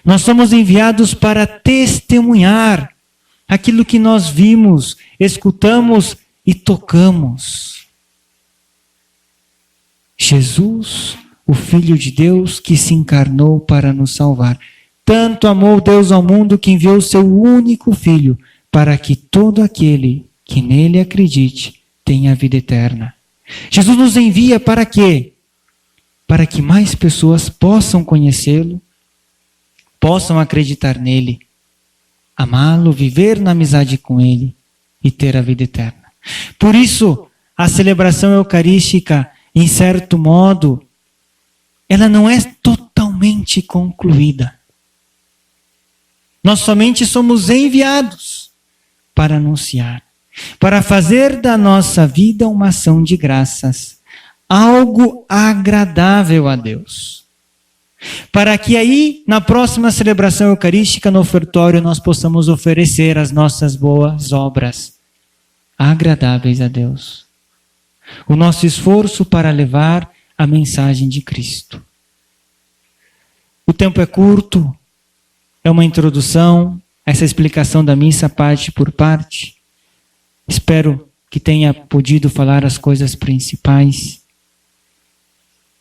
S3: Nós somos enviados para testemunhar aquilo que nós vimos, escutamos e tocamos. Jesus, o Filho de Deus que se encarnou para nos salvar. Tanto amou Deus ao mundo que enviou o seu único Filho, para que todo aquele que nele acredite tenha a vida eterna. Jesus nos envia para quê? Para que mais pessoas possam conhecê-lo, possam acreditar nele, amá-lo, viver na amizade com ele e ter a vida eterna. Por isso, a celebração eucarística, em certo modo, ela não é totalmente concluída. Nós somente somos enviados para anunciar, para fazer da nossa vida uma ação de graças, algo agradável a Deus. Para que aí, na próxima celebração eucarística, no ofertório, nós possamos oferecer as nossas boas obras agradáveis a Deus. O nosso esforço para levar a mensagem de Cristo. O tempo é curto, é uma introdução, essa explicação da missa parte por parte. Espero que tenha podido falar as coisas principais.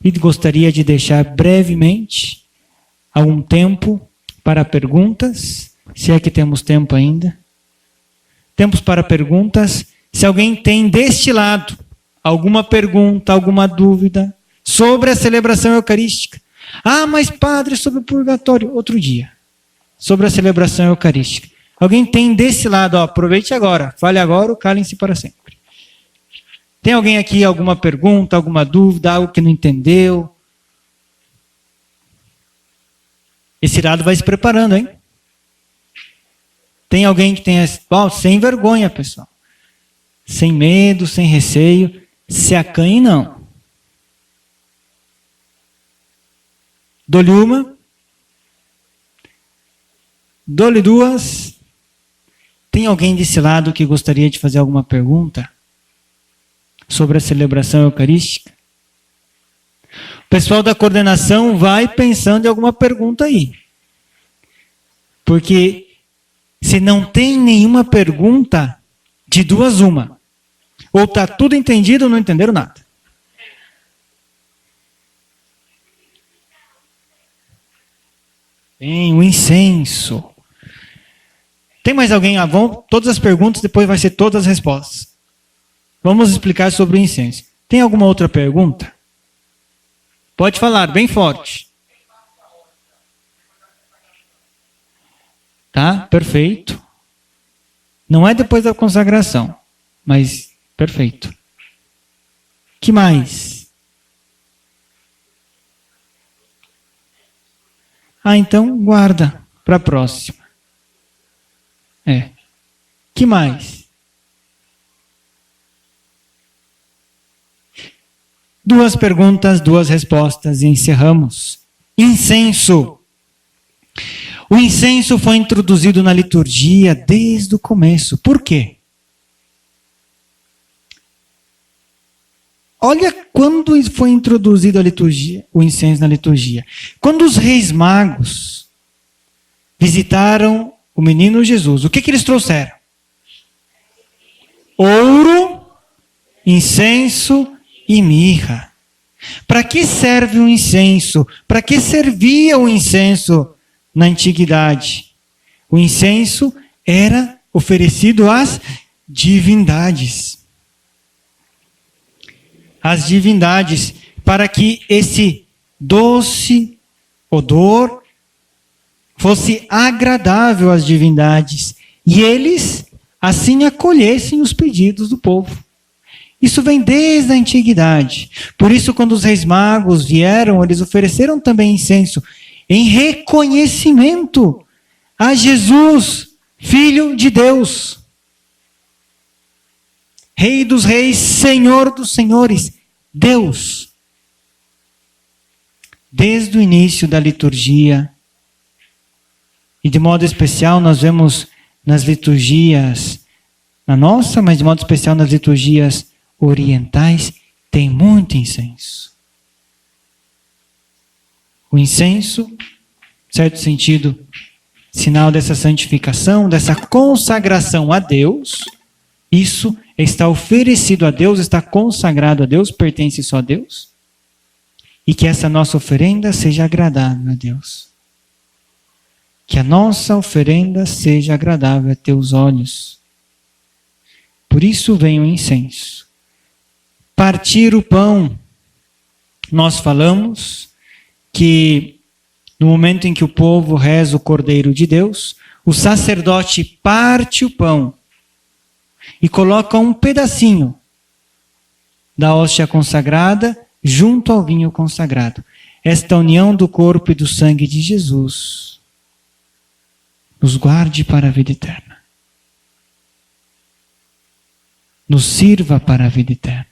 S3: E gostaria de deixar brevemente algum tempo para perguntas, se é que temos tempo ainda. Tempos para perguntas. Se alguém tem deste lado alguma pergunta, alguma dúvida sobre a celebração eucarística. Ah, mas padre, sobre o purgatório, outro dia. Sobre a celebração eucarística. Alguém tem desse lado, aproveite agora, fale agora ou calem-se para sempre. Tem alguém aqui alguma pergunta, alguma dúvida, algo que não entendeu? Esse lado vai se preparando, hein? Tem alguém que tem sem vergonha, pessoal. Sem medo, sem receio. Se acanhe, não. Dou-lhe uma. Dou-lhe duas. Tem alguém desse lado que gostaria de fazer alguma pergunta sobre a celebração eucarística? O pessoal da coordenação vai pensando em alguma pergunta aí. Porque se não tem nenhuma pergunta, de duas uma. Ou está tudo entendido ou não entenderam nada. Tem o incenso. Tem mais alguém? Vão todas as perguntas, depois vai ser todas as respostas. Vamos explicar sobre o incenso. Tem alguma outra pergunta? Pode falar, bem forte. Tá? Perfeito. Não é depois da consagração, mas perfeito. Que mais? Então guarda para a próxima. Que mais? Duas perguntas, duas respostas e encerramos. Incenso. O incenso foi introduzido na liturgia desde o começo. Por quê? Olha quando foi introduzido a liturgia, o incenso na liturgia. Quando os reis magos visitaram o menino Jesus, o que eles trouxeram? Ouro, incenso e mirra. Para que serve o incenso? Para que servia o incenso na antiguidade? O incenso era oferecido às divindades. As divindades, para que esse doce odor fosse agradável às divindades e eles assim acolhessem os pedidos do povo. Isso vem desde a antiguidade. Por isso, quando os reis magos vieram, eles ofereceram também incenso em reconhecimento a Jesus, Filho de Deus. Rei dos reis, Senhor dos senhores, Deus. Desde o início da liturgia, e de modo especial nós vemos nas liturgias, na nossa, mas de modo especial nas liturgias orientais, tem muito incenso. O incenso, em certo sentido, sinal dessa santificação, dessa consagração a Deus. Isso está oferecido a Deus, está consagrado a Deus, pertence só a Deus. E que essa nossa oferenda seja agradável a Deus. Que a nossa oferenda seja agradável a teus olhos. Por isso vem o incenso. Partir o pão. Nós falamos que no momento em que o povo reza o Cordeiro de Deus, o sacerdote parte o pão e coloca um pedacinho da hóstia consagrada junto ao vinho consagrado. Esta união do corpo e do sangue de Jesus nos guarde para a vida eterna. Nos sirva para a vida eterna.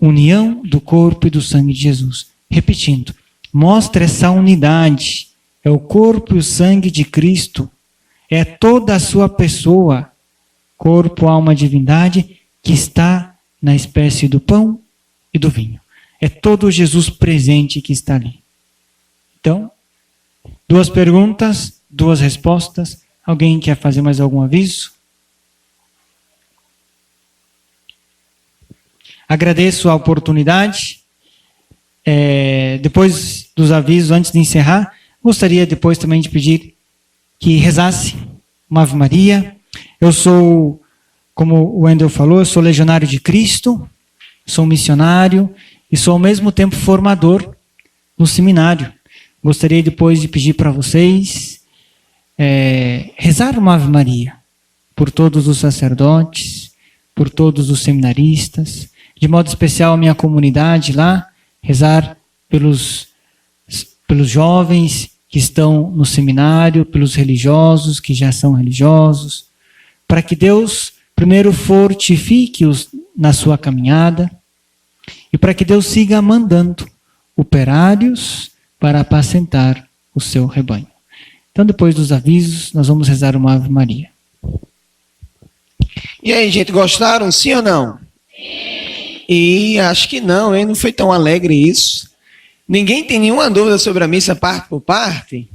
S3: União do corpo e do sangue de Jesus. Repetindo, mostra essa unidade. É o corpo e o sangue de Cristo. É toda a sua pessoa, corpo, alma, divindade, que está na espécie do pão e do vinho. É todo o Jesus presente que está ali. Então, duas perguntas, duas respostas. Alguém quer fazer mais algum aviso? Agradeço a oportunidade. Depois dos avisos, antes de encerrar, gostaria depois também de pedir que rezasse uma Ave Maria. Eu sou, como o Wendel falou, eu sou legionário de Cristo, sou missionário e sou ao mesmo tempo formador no seminário. Gostaria depois de pedir para vocês rezar uma Ave Maria por todos os sacerdotes, por todos os seminaristas, de modo especial a minha comunidade lá, rezar pelos jovens que estão no seminário, pelos religiosos que já são religiosos, para que Deus primeiro fortifique-os na sua caminhada e para que Deus siga mandando operários para apacentar o seu rebanho. Então, depois dos avisos, nós vamos rezar uma Ave Maria.
S2: E aí, gente, gostaram? Sim ou não? Sim. E acho que não, hein? Não foi tão alegre isso. Ninguém tem nenhuma dúvida sobre a missa parte por parte?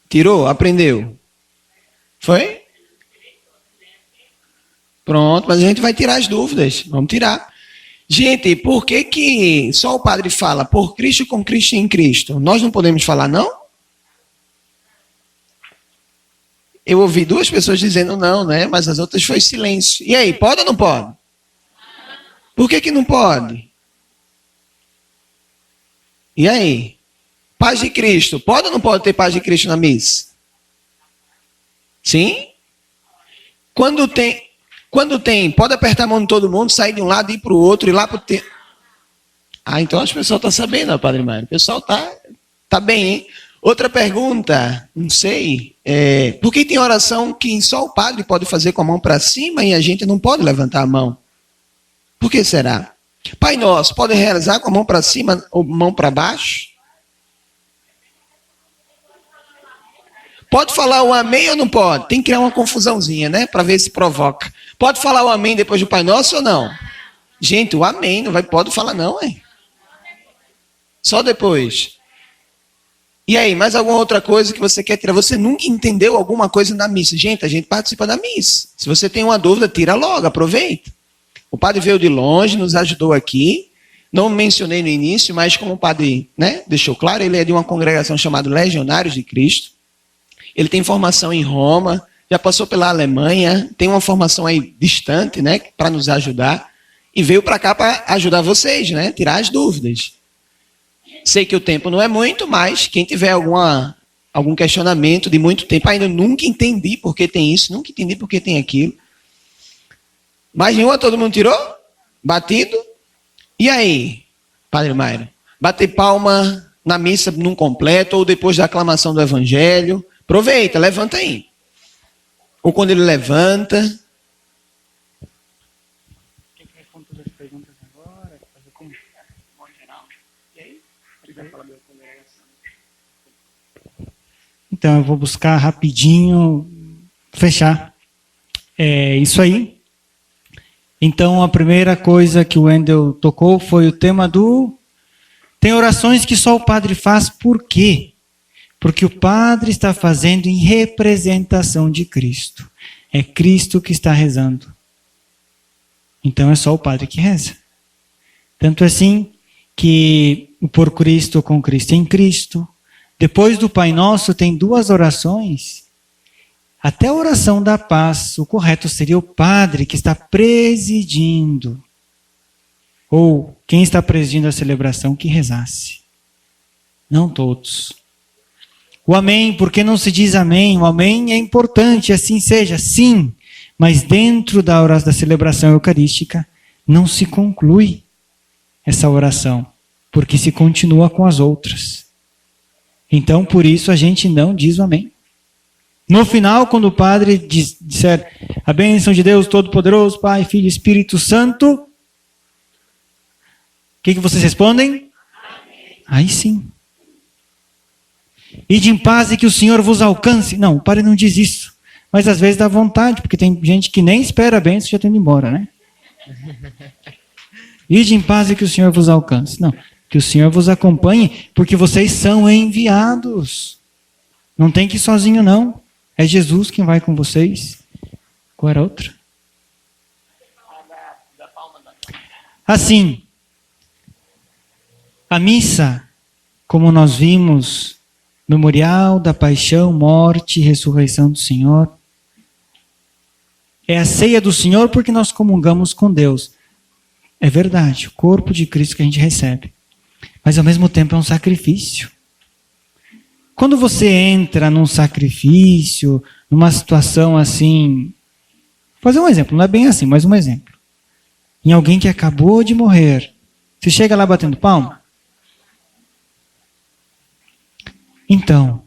S2: Tirou? Aprendeu? Foi? Pronto, mas a gente vai tirar as dúvidas. Vamos tirar. Gente, por que só o padre fala por Cristo, com Cristo e em Cristo? Nós não podemos falar, não? Eu ouvi 2 pessoas dizendo não, né? Mas as outras foi silêncio. E aí, pode ou não pode? Por que não pode? E aí? Paz de Cristo. Pode ou não pode ter paz de Cristo na missa? Sim? Quando tem, pode apertar a mão de todo mundo, sair de um lado e ir para o outro, ir lá para o tempo. Ah, então acho que o pessoal está sabendo, Padre Mário. O pessoal tá bem, hein? Outra pergunta, não sei, por que tem oração que só o padre pode fazer com a mão para cima e a gente não pode levantar a mão? Por que será? Pai Nosso, pode rezar com a mão para cima ou mão para baixo? Pode falar o amém ou não pode? Tem que criar uma confusãozinha, né? Para ver se provoca. Pode falar o amém depois do Pai Nosso ou não? Gente, o amém não vai, pode falar não, hein? Só depois. E aí, mais alguma outra coisa que você quer tirar? Você nunca entendeu alguma coisa na missa? Gente, a gente participa da missa. Se você tem uma dúvida, tira logo, aproveita. O padre veio de longe, nos ajudou aqui. Não mencionei no início, mas como o padre, né, deixou claro, ele é de uma congregação chamada Legionários de Cristo. Ele tem formação em Roma, já passou pela Alemanha, tem uma formação aí distante, né, para nos ajudar. E veio para cá para ajudar vocês, né, tirar as dúvidas. Sei que o tempo não é muito, mas quem tiver algum questionamento de muito tempo, ainda nunca entendi por que tem isso, nunca entendi por que tem aquilo. Mais nenhuma, todo mundo tirou? Batido? E aí, Padre Mário? Bater palma na missa num completo ou depois da aclamação do Evangelho? Aproveita, levanta aí. Ou quando ele levanta.
S3: Quem responde todas as perguntas agora? Fazer como geral. E aí? Ele vai falar da congregação. Então, eu vou buscar rapidinho fechar. É isso aí. Então, a primeira coisa que o Wendel tocou foi o tema do... Tem orações que só o padre faz, por quê? Porque o padre está fazendo em representação de Cristo. É Cristo que está rezando. Então, é só o padre que reza. Tanto assim que o por Cristo, com Cristo em Cristo. Depois do Pai Nosso, tem 2 orações. Até a oração da paz, o correto seria o padre que está presidindo. Ou quem está presidindo a celebração que rezasse. Não todos. O amém, por que não se diz amém? O amém é importante, assim seja, sim. Mas dentro da oração da celebração eucarística, não se conclui essa oração, porque se continua com as outras. Então, por isso, a gente não diz o amém. No final, quando o padre disser a bênção de Deus Todo-Poderoso, Pai, Filho e Espírito Santo, o que vocês respondem? Amém. Aí sim. Ide em paz e que o Senhor vos alcance. Não, o padre não diz isso. Mas às vezes dá vontade, porque tem gente que nem espera a bênção e já está indo embora, né? Ide em paz e que o Senhor vos alcance. Não, que o Senhor vos acompanhe, porque vocês são enviados. Não tem que ir sozinho, não. É Jesus quem vai com vocês. Qual era a outra? Assim, a missa, como nós vimos, memorial da paixão, morte e ressurreição do Senhor, é a ceia do Senhor porque nós comungamos com Deus. É verdade, o corpo de Cristo que a gente recebe. Mas ao mesmo tempo é um sacrifício. Quando você entra num sacrifício, numa situação assim... Vou fazer um exemplo, não é bem assim, mas um exemplo. Em alguém que acabou de morrer. Você chega lá batendo palma? Então,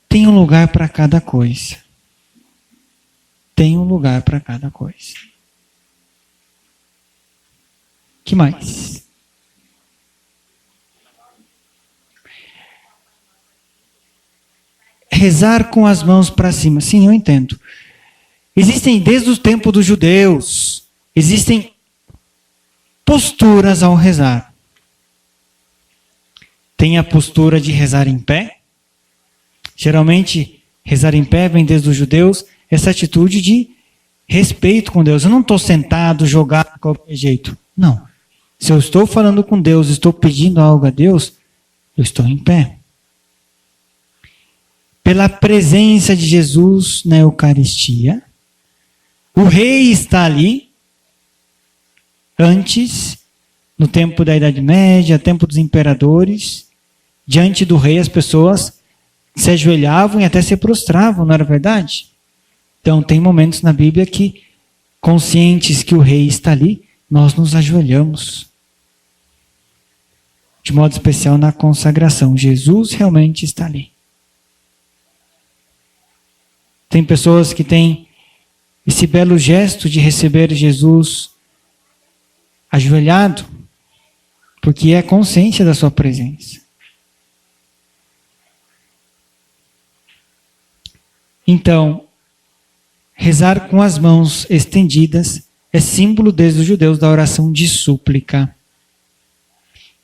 S3: tem um lugar para cada coisa. Tem um lugar para cada coisa. Que mais? Rezar com as mãos para cima. Sim, eu entendo. Existem, desde o tempo dos judeus, existem posturas ao rezar. Tem a postura de rezar em pé. Geralmente, rezar em pé vem desde os judeus, essa atitude de respeito com Deus. Eu não estou sentado, jogado de qualquer jeito. Não. Se eu estou falando com Deus, estou pedindo algo a Deus, eu estou em pé. Pela presença de Jesus na Eucaristia, o rei está ali. Antes, no tempo da Idade Média, tempo dos imperadores, diante do rei as pessoas se ajoelhavam e até se prostravam, não era verdade? Então tem momentos na Bíblia que, conscientes que o rei está ali, nós nos ajoelhamos. De modo especial na consagração, Jesus realmente está ali. Tem pessoas que têm esse belo gesto de receber Jesus ajoelhado, porque é consciência da sua presença. Então, rezar com as mãos estendidas é símbolo desde os judeus da oração de súplica.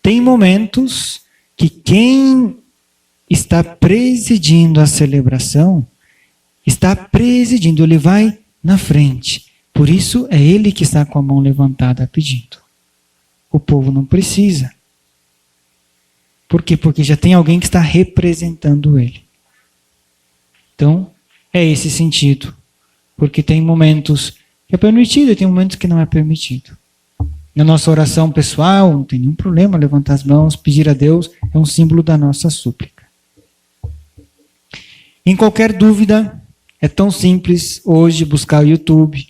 S3: Tem momentos que quem está presidindo a celebração está presidindo, ele vai na frente. Por isso é ele que está com a mão levantada pedindo. O povo não precisa. Por quê? Porque já tem alguém que está representando ele. Então, é esse sentido. Porque tem momentos que é permitido e tem momentos que não é permitido. Na nossa oração pessoal, não tem nenhum problema levantar as mãos, pedir a Deus, é um símbolo da nossa súplica. Em qualquer dúvida, é tão simples hoje buscar o YouTube.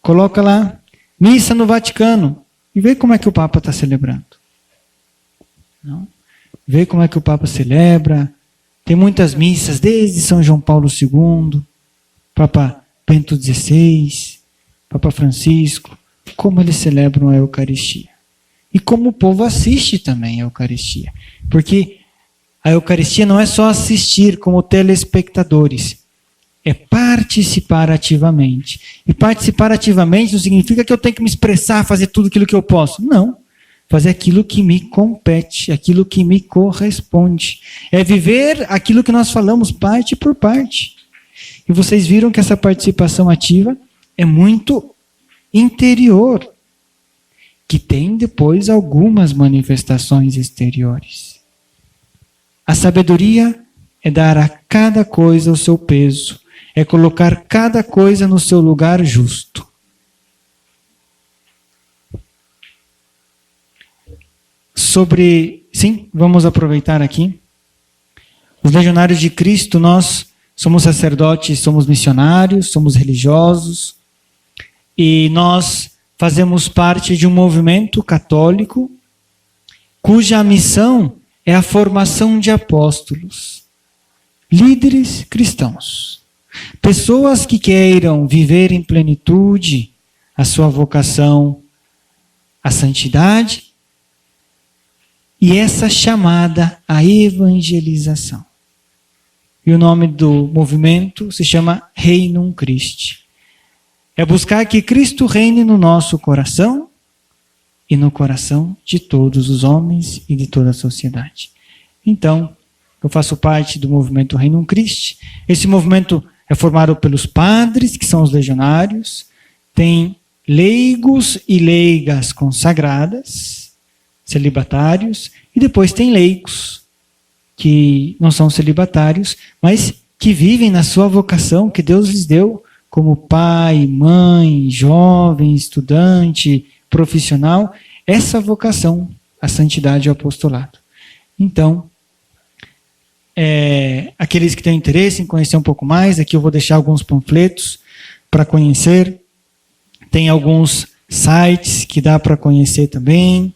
S3: Coloca lá, missa no Vaticano, e vê como é que o Papa está celebrando. Não? Vê como é que o Papa celebra. Tem muitas missas, desde São João Paulo II, Papa Bento XVI, Papa Francisco, como eles celebram a Eucaristia. E como o povo assiste também a Eucaristia. Porque a Eucaristia não é só assistir como telespectadores, é participar ativamente. E participar ativamente não significa que eu tenho que me expressar, fazer tudo aquilo que eu posso. Não. Fazer aquilo que me compete, aquilo que me corresponde. É viver aquilo que nós falamos parte por parte. E vocês viram que essa participação ativa é muito interior, que tem depois algumas manifestações exteriores. A sabedoria é dar a cada coisa o seu peso, é colocar cada coisa no seu lugar justo. Sim, vamos aproveitar aqui. Os legionários de Cristo, nós somos sacerdotes, somos missionários, somos religiosos, e nós fazemos parte de um movimento católico cuja missão é a formação de apóstolos, líderes cristãos. Pessoas que queiram viver em plenitude a sua vocação à santidade e essa chamada à evangelização. E o nome do movimento se chama Regnum Christi. É buscar que Cristo reine no nosso coração e no coração de todos os homens e de toda a sociedade. Então, eu faço parte do movimento Regnum Christi. Esse movimento é formado pelos padres, que são os legionários, tem leigos e leigas consagradas, celibatários, e depois tem leigos, que não são celibatários, mas que vivem na sua vocação que Deus lhes deu, como pai, mãe, jovem, estudante, profissional, essa vocação, a santidade e o apostolado. Então, aqueles que têm interesse em conhecer um pouco mais, aqui eu vou deixar alguns panfletos para conhecer, tem alguns sites que dá para conhecer também,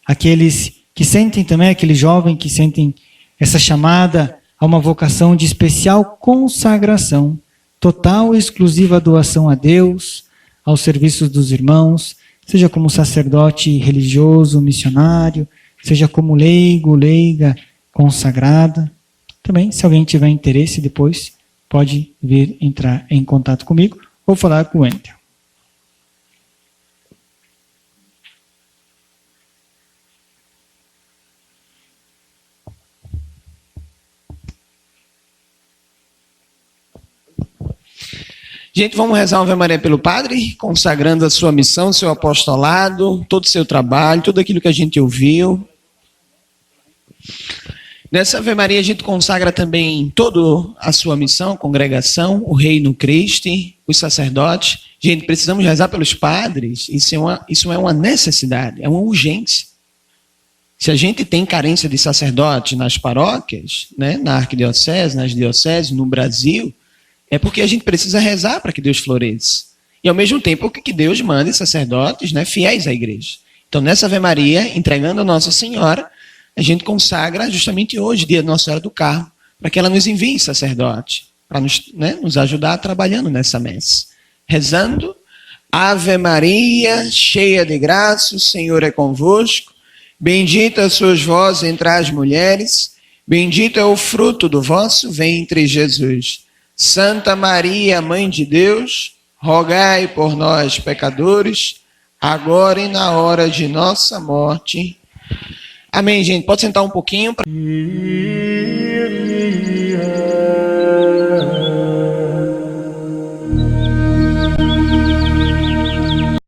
S3: aqueles que sentem também, aquele jovem que sentem essa chamada a uma vocação de especial consagração, total e exclusiva doação a Deus, aos serviços dos irmãos, seja como sacerdote religioso, missionário, seja como leigo, leiga, consagrada. Também, se alguém tiver interesse depois, pode vir entrar em contato comigo ou falar com o Wendel.
S2: Gente, vamos rezar uma Ave Maria pelo Padre, consagrando a sua missão, seu apostolado, todo o seu trabalho, tudo aquilo que a gente ouviu. Nessa Ave Maria a gente consagra também toda a sua missão, congregação, o Reino Cristo, os sacerdotes. Gente, precisamos rezar pelos padres, isso é uma necessidade, é uma urgência. Se a gente tem carência de sacerdotes nas paróquias, né, na arquidiocese, nas dioceses, no Brasil, é porque a gente precisa rezar para que Deus floresça. E ao mesmo tempo que Deus mande sacerdotes, né, fiéis à igreja. Então nessa Ave Maria, entregando a Nossa Senhora, a gente consagra justamente hoje, dia de Nossa Senhora do Carmo, para que ela nos envie sacerdote, para nos ajudar trabalhando nessa messe. Rezando, Ave Maria, cheia de graça, o Senhor é convosco, bendita sois vós entre as mulheres, bendito é o fruto do vosso ventre, Jesus. Santa Maria, Mãe de Deus, rogai por nós, pecadores, agora e na hora de nossa morte. Amém, gente. Pode sentar um pouquinho.